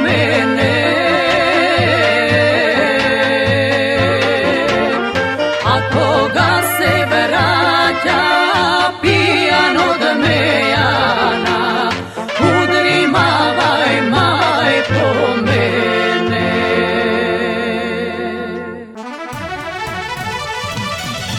Speaker 7: mene. A koga se vraća pijan od mejana, udri mavaj majko mene.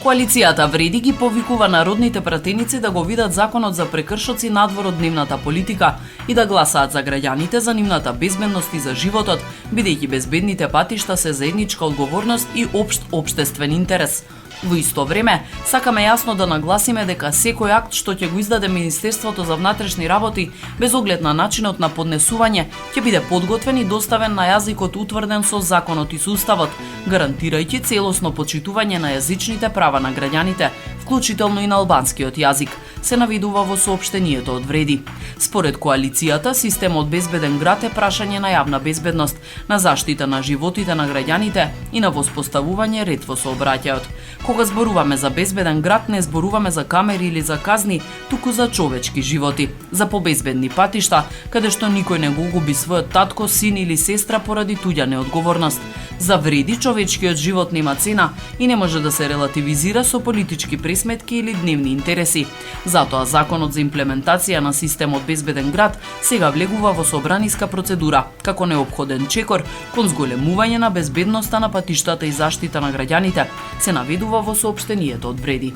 Speaker 1: Коалицијата Вреди ги повикува народните пратеници да го видат законот за прекршоци надвор од дневната политика и да гласаат за граѓаните за нивната безбедност и за животот, бидејќи безбедните патишта се заедничка одговорност и општ општествен интерес. Во исто време, сакаме јасно да нагласиме дека секој акт што ќе го издаде Министерството за внатрешни работи, без оглед на начинот на поднесување, ќе биде подготвен и доставен на јазикот утврден со законот и со уставот, гарантирајќи целосно почитување на јазичните права на граѓаните, вклучително и на албанскиот јазик, се наведува во соопштението од Вреди. Според коалицијата, системот Безбеден град е прашање на јавна безбедност, на заштита на животите на граѓаните и на воспоставување ред во сообраќајот. Кога зборуваме за безбеден град, не зборуваме за камери или за казни, туку за човечки животи, за побезбедни патишта, каде што никој не го губи својот татко, син или сестра поради туѓа неодговорност. За Вреди човечкиот живот нема цена и не може да се релативизира со политички пресметки или дневни интереси. Затоа законот за имплементација на системот Безбеден град сега влегува во собраниска процедура, како неопходен чекор кон зголемување на безбедноста на патиштата и заштита на граѓаните, се наведува во соопштението од Вреди.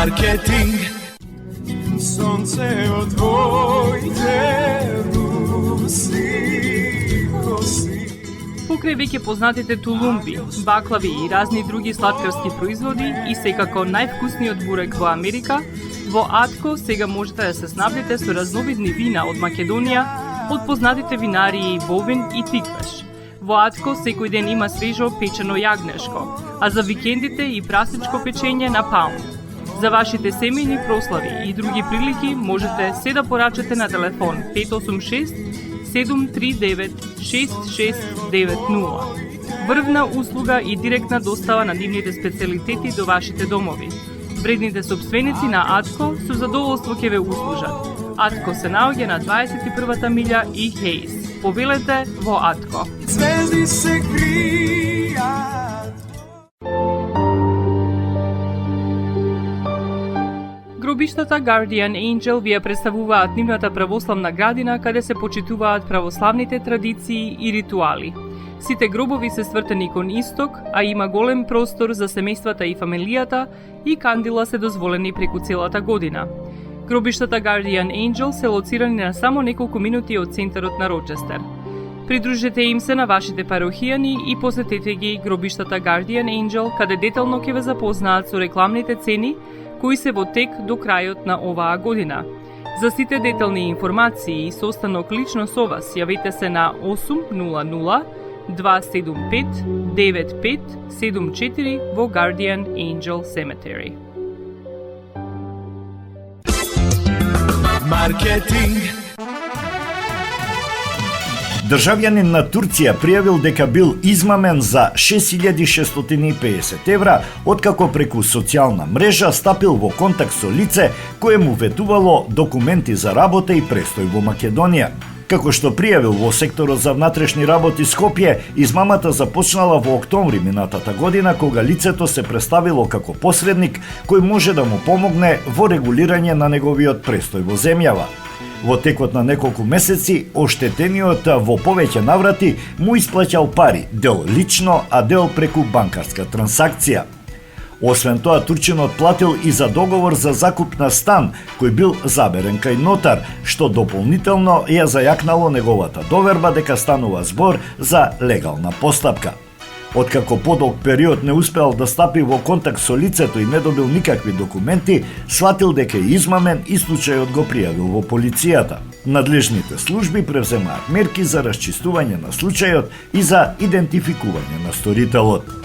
Speaker 3: Marketing, sonce od tvojte rusi kosi.
Speaker 5: Покрај веќе познатите тулумби, баклави и разни други сладкарски производи и секако највкусниот бурек во Америка, Во Атко сега можете да се снабдите со разновидни вина од Македонија, од познатите винарии Бовин и Тиквеш. Во Атко секој ден има свежо печено јагнешко, а за викендите и прасничко печење на паун. За вашите семејни прослави и други прилики можете се да порачате на телефон 586 739 6690. Врвна услуга и директна достава на нивните специјалитети до вашите домови. Вредните собственици на Атко со задоволство ќе ве услужат. Атко се наоѓа на 21-та милја и Хейс. Повелете во Атко.
Speaker 3: Звезди се кријат.
Speaker 5: Гробиштата Guardian Angel ви ја представуваат нивната православна градина каде се почитуваат православните традиции и ритуали. Сите гробови се свртени кон исток, а има голем простор за семејствата и фамилијата и кандила се дозволени преку целата година. Гробиштата Guardian Angel се лоцирани на само неколку минути од центарот на Рочестер. Придружете им се на вашите парохијани и посетете ги гробиштата Guardian Angel, каде детално ќе ве запознаат со рекламните цени кои се во тек до крајот на оваа година. За сите детални информации и состанок лично со вас, јавете се на 800 275 9574 во Guardian Angel Cemetery.
Speaker 3: Маркетинг.
Speaker 2: Државјанин на Турција пријавил дека бил измамен за 6650 евра, откако преку социјална мрежа стапил во контакт со лице кое му ветувало документи за работа и престој во Македонија. Како што пријавил во секторот за внатрешни работи Скопје, измамата започнала во октомври минатата година, кога лицето се представило како посредник кој може да му помогне во регулирање на неговиот престој во земјава. Во текот на неколку месеци, оштетениот во повеќе наврати му исплаќал пари, дел лично, а дел преку банкарска трансакција. Освен тоа, турчинот платил и за договор за закуп на стан, кој бил заберен кај нотар, што дополнително ја зајакнало неговата доверба дека станува збор за легална постапка. Откако подолг период не успеал да стапи во контакт со лицето и не добил никакви документи, сватил дека е измамен и случајот го пријавил во полицијата. Надлежните служби превземаат мерки за расчистување на случајот и за идентификување на сторителот.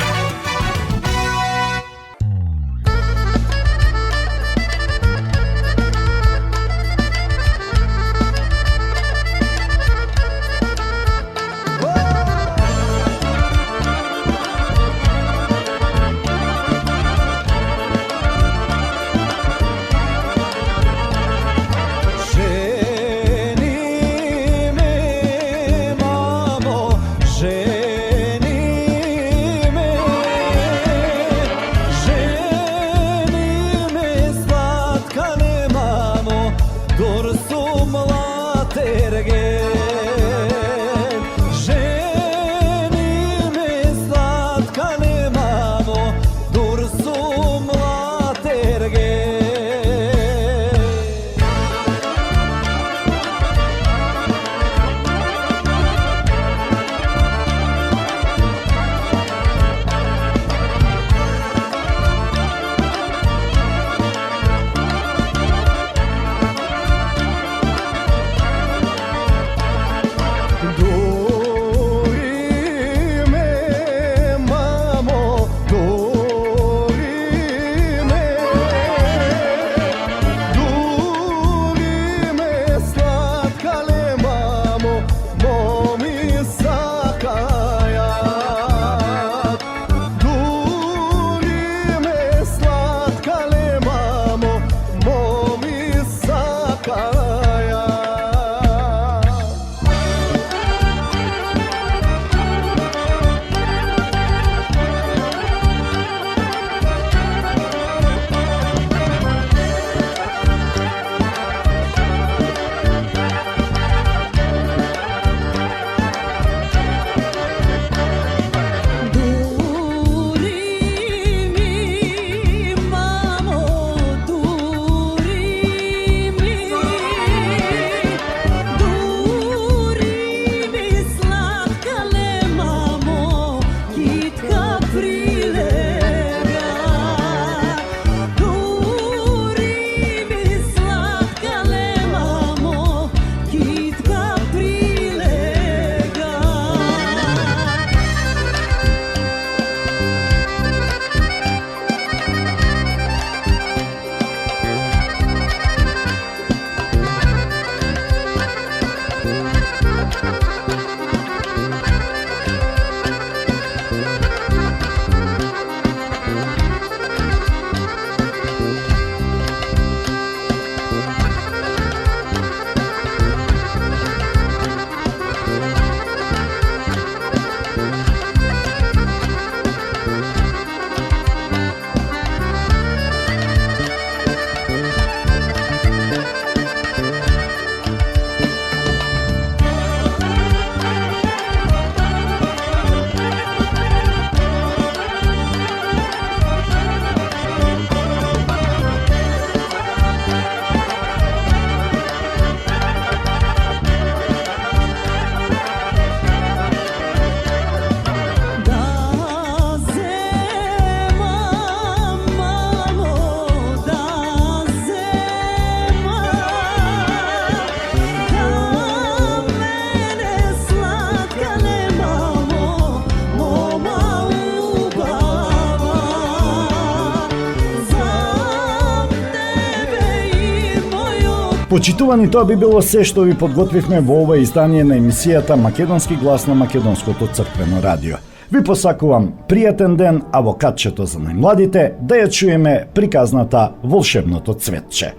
Speaker 2: Почитувани, тоа би било се што ви подготвивме во ова издание на емисијата Македонски глас на Македонското црквено радио. Ви посакувам пријатен ден, а во катчето за најмладите да ја чуеме приказната Волшебното цветче.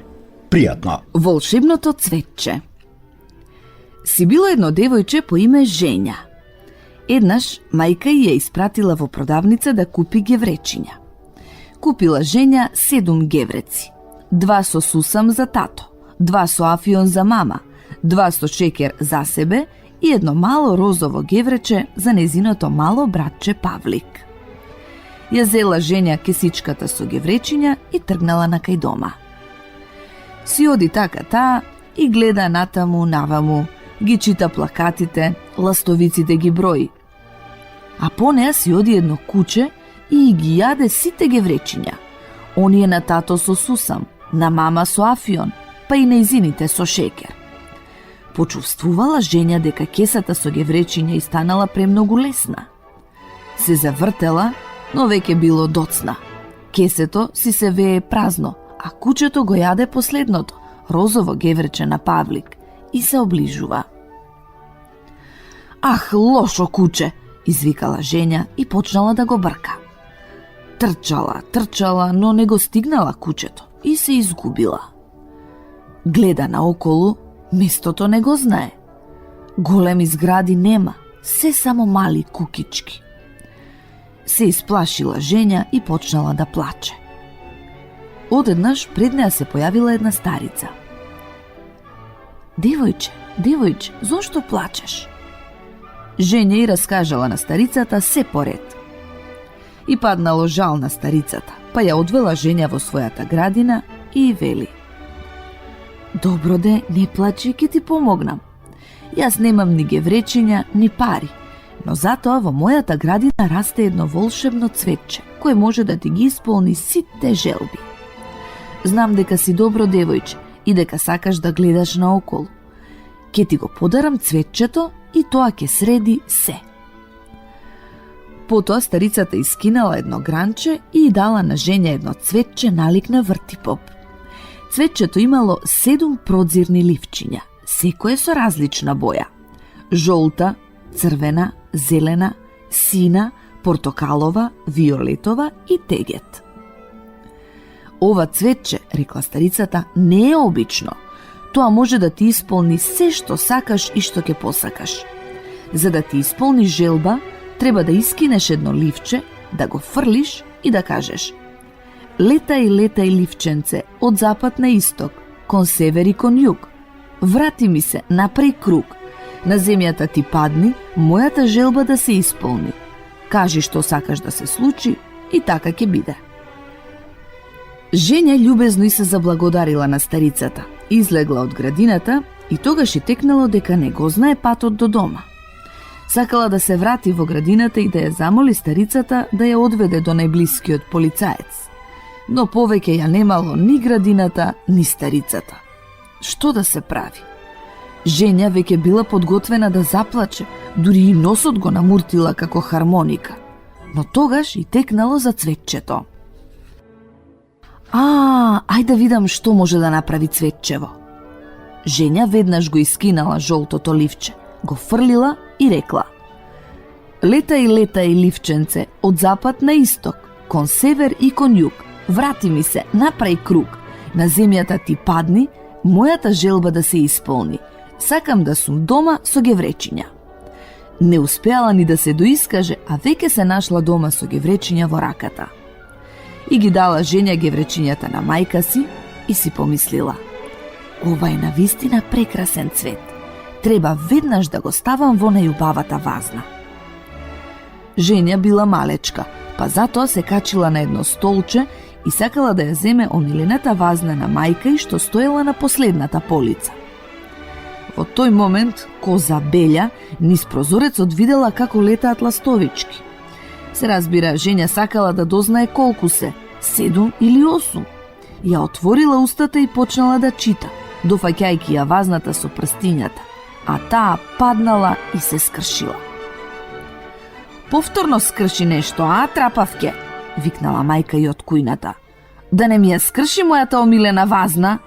Speaker 2: Пријатно!
Speaker 8: Волшебното цветче. Си било едно девојче по име Женја. Еднаш мајка ја испратила во продавница да купи гевречиња. Купила Женја 7 гевреци. 2 со сусам за тато, 2 со афион за мама, 2 со шекер за себе и едно мало розово геврече за незиното мало братче Павлик. Ја зела Женја кесичката со гевречиња и тргнала на кај дома. Си оди така таа и гледа натаму наваму, ги чита плакатите, ластовиците ги брои. А по неа си оди едно куче и ги јаде сите гевречиња. Оние на тато со сусам, на мама со афион, па и нејзините со шекер. Почувствувала Женја дека кесата со гевречиња и станала премногу лесна. Се завртела, но веќе било доцна. Кесето си се вее празно, а кучето го јаде последното, розово геврече на Павлик, и се оближува. Ах, лошо куче, извикала Женја и почнала да го брка. Трчала, но не го стигнала кучето и се изгубила. Гледа наоколу, местото не го знае. Големи згради нема, се само мали кукички. Се исплашила Женја и почнала да плаче. Одеднаш пред неа се појавила една старица. Девојче, зошто плачеш? Женја и раскажала на старицата се поред. И паднало жал на старицата, па ја одвела Женја во својата градина и вели: Добро де, не плачи, ќе ти помогнам. Јас немам ни гевречиња, ни пари, но затоа во мојата градина расте едно волшебно цветче, кое може да ти ги исполни сите желби. Знам дека си добро девојче и дека сакаш да гледаш наоколу. Ке ти го подарам цветчето и тоа ќе среди се. Потоа старицата искинала едно гранче и дала на Женја едно цветче налик на вртипоп. Цветчето имало 7 продзирни ливчиња, секое со различна боја: жолта, црвена, зелена, сина, портокалова, виолетова и тегет. Ова цветче, рекла старицата, не е обично. Тоа може да ти исполни се што сакаш и што ќе посакаш. За да ти исполни желба, треба да искинеш едно ливче, да го фрлиш и да кажеш: летај ливченце од запад на исток, кон север и кон југ. Врати ми се напреј круг. На земјата ти падни, мојата желба да се исполни. Кажи што сакаш да се случи и така ќе биде. Женја љубезно и се заблагодарила на старицата, излегла од градината и тогаш и текнало дека не го знае патот до дома. Сакала да се врати во градината и да ја замоли старицата да ја одведе до најблискиот полицаец. Но повеќе ја немало ни градината, ни старицата. Што да се прави? Женја веќе била подготвена да заплаче, дури и носот го намуртила како хармоника. Но тогаш и текнало за цветчето. Ај да видам што може да направи цветчево. Женја веднаш го искинала жолтото ливче, го фрлила и рекла: летај ливченце од запад на исток, кон север и кон југ. Врати ми се напрај круг. На земјата ти падни, мојата желба да се исполни. Сакам да сум дома со гевречиња. Не успеала ни да се доискаже, а веќе се нашла дома со гевречиња во раката. И ги дала Женја гевречињата на мајка си и си помислила: ова е навистина прекрасен цвет. Треба веднаш да го ставам во најубавата вазна. Женја била малечка, па затоа се качила на едно столче и сакала да ја земе омилената вазна на мајка и што стоела на последната полица. Во тој момент коза Белја низ прозорецот видела како летаат ластовички. Се разбира, Женја сакала да дознае колку се, 7 или 8. Ја отворила устата и почнала да чита, дофаќајќи ја вазната со прстињата, а таа паднала и се скршила. Повторно скрши нешто, трапавке, викнала мајка и од кујната. Да не ми ја скрши мојата омилена вазна?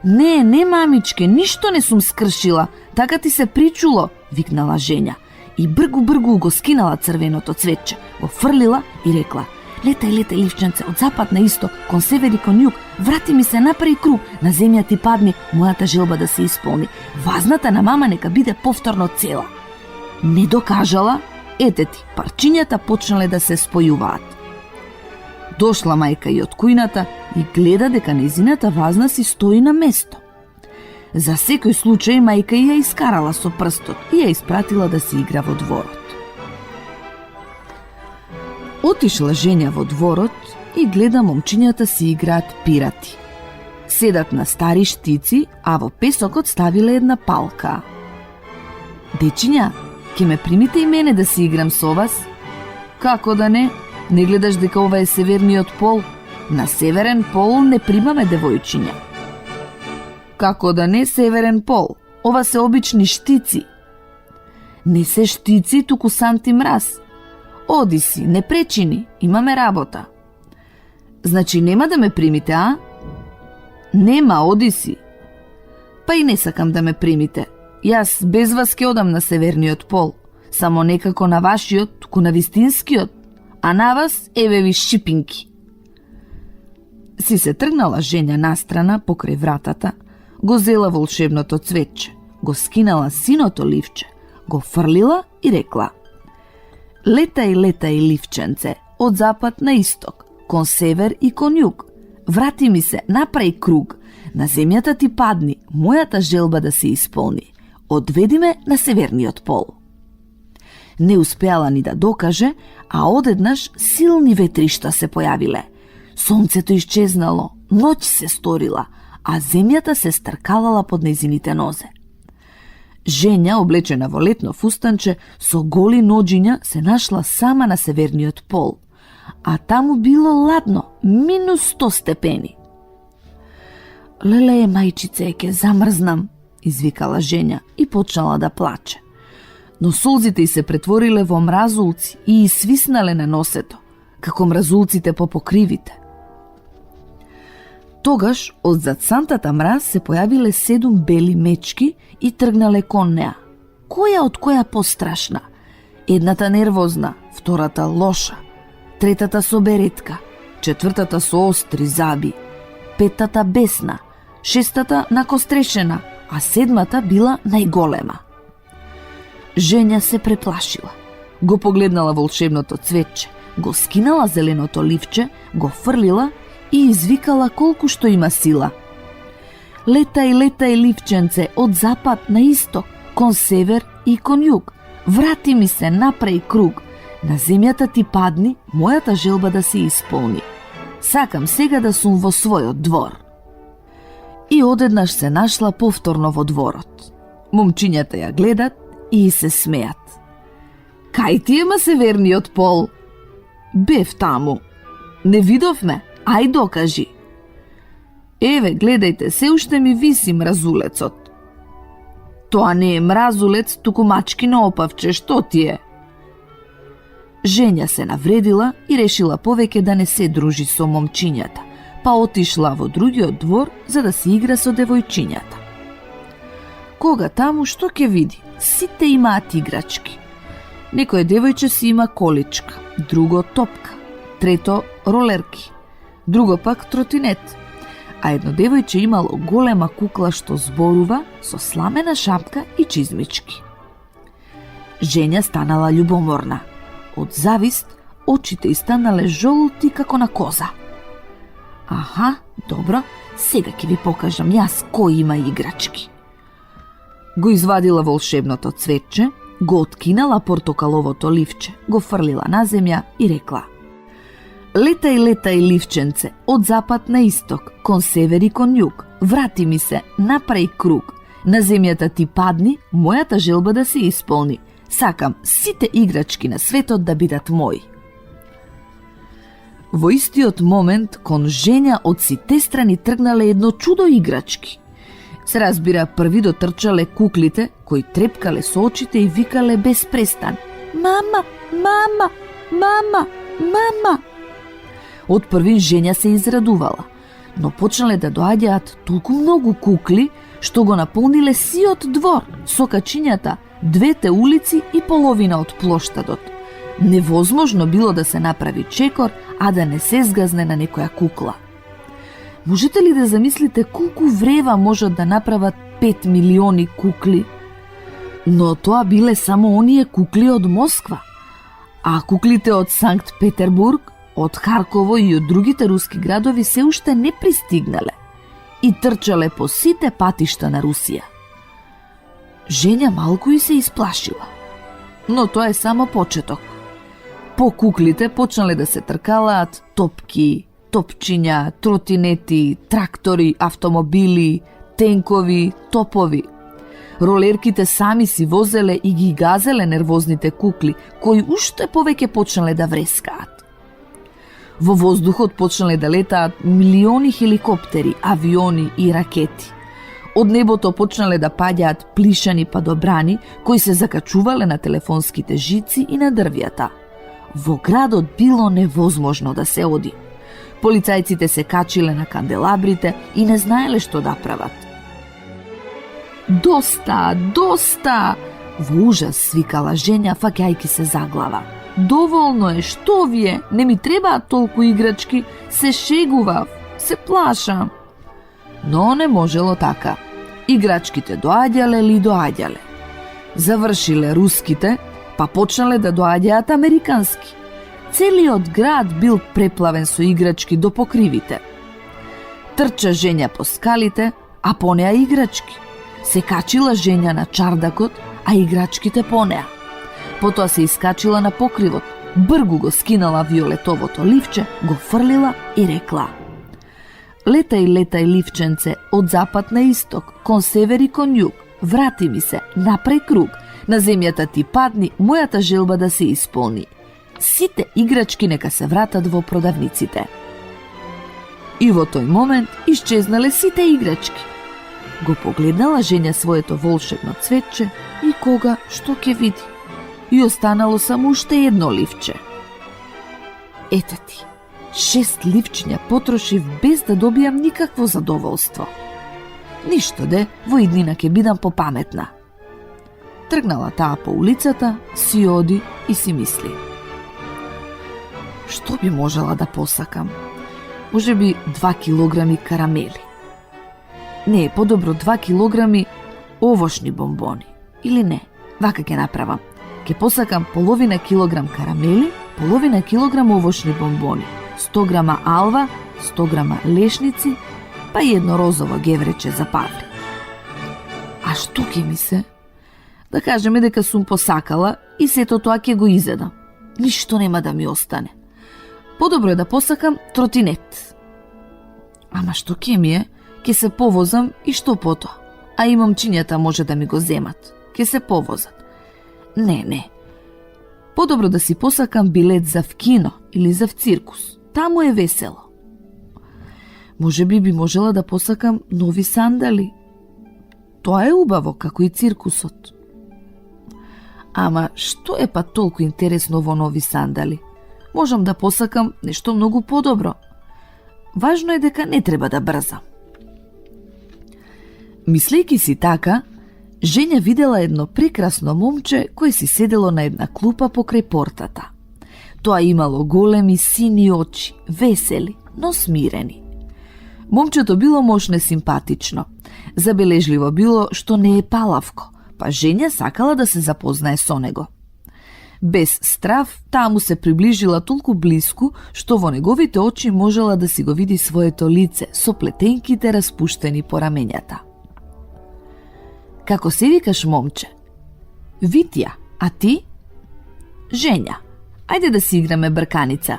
Speaker 8: Не, мамичке, ништо не сум скршила, така ти се причуло, викнала Женја. И бргу го скинала црвеното цветче, го фрлила и рекла: Летај, ливченце, од запад на исток, кон север и кон југ, врати ми се направи круг, на земја ти падни, мојата желба да се исполни. Вазната на мама нека биде повторно цела. Не докажала, ете ти, парчињата почнале да се спојуваат. Дошла мајка и од кујната и гледа дека незината вазна си стои на место. За секој случај мајка ја искарала со прстот и ја испратила да се игра во дворот. Отишла Женја во дворот и гледа момчињата си играат пирати. Седат на стари штици, а во песокот ставиле една палка. Дечиња, ќе ме примите и мене да си играм со вас? Како да не? Не гледаш дека ова е северниот пол? На северен пол не примаме девојчиња. Како да не северен пол? Ова се обични штици. Не се штици, туку санти мраз. Оди си, не пречини, имаме работа. Значи нема да ме примите, а? Нема, оди си. Па и не сакам да ме примите. Јас без вас ке одам на северниот пол. Само некако на вашиот, туку на вистинскиот. А на вас, еве ви шипинки. Си се тргнала Женја настрана покрај вратата, го зела волшебното цветче, го скинала синото ливче, го фрлила и рекла: Летај, ливченце, од запад на исток, кон север и кон југ. Врати ми се, направи круг, на земјата ти падни, мојата желба да се исполни. Одведи ме на северниот пол. Не успеала ни да докаже, а одеднаш силни ветришта се појавиле. Сонцето исчезнало, ноќ се сторила, а земјата се стркалала под незините нозе. Женја, облечена во летно фустанче, со голи ноџиња се нашла сама на северниот пол, а таму било ладно, -100 степени. Леле, мајчице, ќе замрзнам, извикала Женја и почнала да плаче. Но солзите й се претвориле во мразулци и свиснале на носето, како мразулците по покривите. Тогаш, од зад сантата мраз се појавиле 7 бели мечки и тргнале кон неа. Која од која пострашна? Едната нервозна, втората лоша, третата со беретка, четвртата со остри заби, петтата бесна, шестата накострешена, а седмата била најголема. Женја се преплашила. Го погледнала волшебното цветче, го скинала зеленото ливче, го фрлила и извикала колку што има сила. Летај, ливченце, од запад на исток, кон север и кон југ. Врати ми се, направи круг. На земјата ти падни, мојата желба да се исполни. Сакам сега да сум во својот двор. И одеднаш се нашла повторно во дворот. Момчињата ја гледат и се смеат. Кај ти ема северниот пол? Бев таму. Не видовме, ај докажи. Еве, гледајте, се уште ми виси мразулецот. Тоа не е мразулец, туку мачкино опавче, што ти е? Женја се навредила и решила повеќе да не се дружи со момчињата, па отишла во другиот двор за да се игра со девојчињата. Кога таму, што ќе види? Сите имаат играчки. Некој девојче си има количка, друго топка, трето ролерки, друго пак тротинет, а едно девојче имало голема кукла што зборува со сламена шапка и чизмички. Женја станала љубоморна. Од завист, очите й станале жолти како на коза. Аха, добро, сега ќе ви покажам јас кој има играчки. Го извадила волшебното цветче, го откинала портокаловото ливче, го фрлила на земја и рекла: Летај, ливченце, од запад на исток, кон север и кон југ. Врати ми се, направи круг. На земјата ти падни, мојата желба да се исполни. Сакам сите играчки на светот да бидат мои. Во истиот момент, кон Женја од сите страни тргнале едно чудо играчки. Се разбира, први дотрчале куклите, кои трепкале со очите и викале без престан: Мама, мама, мама, мама. Од првин Женја се израдувала. но почнале да доаѓаат толку многу кукли, што го наполниле сиот двор, со качињата, двете улици и половина од плоштадот. Невозможно било да се направи чекор, а да не се згазне на некоја кукла. Можете ли да замислите колку врева можат да направат 5 милиони кукли? Но тоа биле само оние кукли од Москва, а куклите од Санкт Петербург, од Харково и од другите руски градови се уште не пристигнале и трчале по сите патишта на Русија. Женја малку и се исплашила, но тоа е само почеток. По куклите почнале да се тркалаат топки, топчиња, тротинети, трактори, автомобили, тенкови, топови. Ролерките сами си возеле и ги газеле нервозните кукли, кои уште повеќе почнале да врескаат. Во воздухот почнале да летаат милиони хеликоптери, авиони и ракети. Од небото почнале да паѓаат плишани падобрани, кои се закачувале на телефонските жици и на дрвјата. Во градот било невозможно да се оди. Полицајците се качиле на канделабрите и не знаеле што да прават. Доста, доста! Во ужас свикала женја, фаќајки се за глава. Доволно е, што ви е? Не ми требаат толку играчки, се шегував, се плашам. Но не можело така. Играчките доаѓале ли доаѓале. Завршиле руските, па почнале да доаѓаат американски. Целиот град бил преплавен со играчки до покривите. Трча женја по скалите, а по неа играчки. Се качила женја на чардакот, а играчките по неа. Потоа се искачила на покривот, бргу го скинала виолетовото ливче, го фрлила и рекла: летај, летај, ливченце, од запад на исток, кон север и кон југ, врати ми се, напреј круг, на земјата ти падни, мојата желба да се исполни. Сите играчки нека се вратат во продавниците. И во тој момент исчезнале сите играчки. Го погледнала женја своето волшебно цветче и кога што ќе види. И останало само уште едно ливче. Ете ти, 6 ливчиња потрошив без да добијам никакво задоволство. Ништо де, во иднина ќе бидам попаметна. Тргнала таа по улицата, си оди и си мисли: што би можела да посакам? Може би 2 килограми карамели. Не, подобро 2 килограми овошни бомбони. Или не, вака ќе направам. Ке посакам половина килограм карамели, половина килограм овошни бомбони, 100 грама алва, 100 грама лешници, па и едно розово геврече за Павли. А што ќе ми се? Да кажеме дека сум посакала и сето тоа ќе го изедам. Ништо нема да ми остане. Подобро е да посакам тротинет. Ама што ќе ми е? Ке се повозам и што потоа? А и момчињата може да ми го земат. Ке се повозат. Не. Подобро да си посакам билет за в кино или за в циркус. Таму е весело. Може би можела да посакам нови сандали. Тоа е убаво, како и циркусот. Ама што е па толку интересно во нови сандали? Можам да посакам нешто многу подобро. Важно е дека не треба да брзам. Мислејќи си така, женја видела едно прекрасно момче кое си седело на една клупа покрај портата. Тоа имало големи сини очи, весели, но смирени. Момчето било мошне симпатично. Забележливо било што не е палавко, па женја сакала да се запознае со него. Без страв, таа му се приближила толку блиску, што во неговите очи можела да си го види своето лице со плетенките распуштени по рамењата. Како се викаш, момче? Витја, а ти? Женја, ајде да си играме брканица.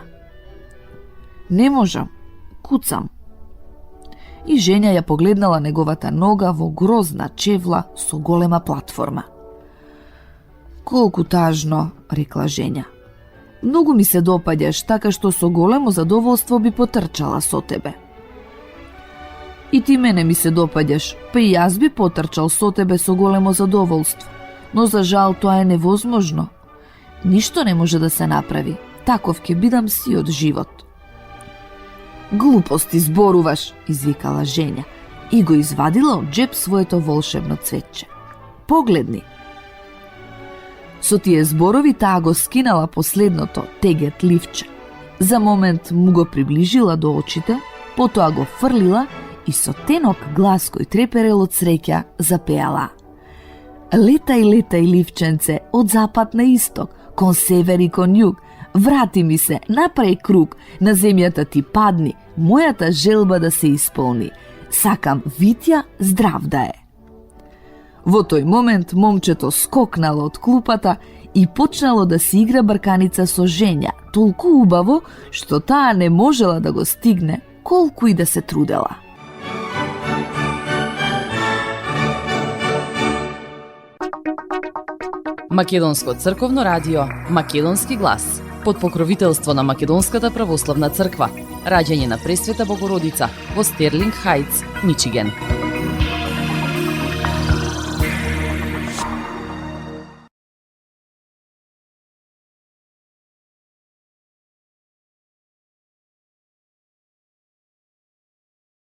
Speaker 8: Не можам, куцам. И женја ја погледнала неговата нога во грозна чевла со голема платформа. Колку тажно, рекла женја. Многу ми се допаѓаш, така што со големо задоволство би потрчала со тебе. И ти мене ми се допаѓаш, па и јас би потрчал со тебе со големо задоволство. Но за жал тоа е невозможно. Ништо не може да се направи. Таков ќе бидам сиот живот. Глупости зборуваш, извикала Женја и го извадила од джеб своето волшебно цвече. Погледни. Со тие зборови таа го скинала последното тегет ливче. За момент му го приближила до очите, потоа го фрлила и со тенок глас кој треперел од среќа запеала: Летај, летај, ливченце, од запад на исток, кон север и кон југ, врати ми се, направи круг, на земјата ти падни, мојата желба да се исполни. Сакам Витја здрав да е. Во тој момент момчето скокнало од клупата и почнало да си игра брканица со Женја, толку убаво што таа не можела да го стигне, колку и да се трудела.
Speaker 1: Македонско црковно радио, Македонски глас, под покровителство на Македонската православна црква. Раѓање на Пресвета Богородица во Стерлинг Хајтс, Мичиген.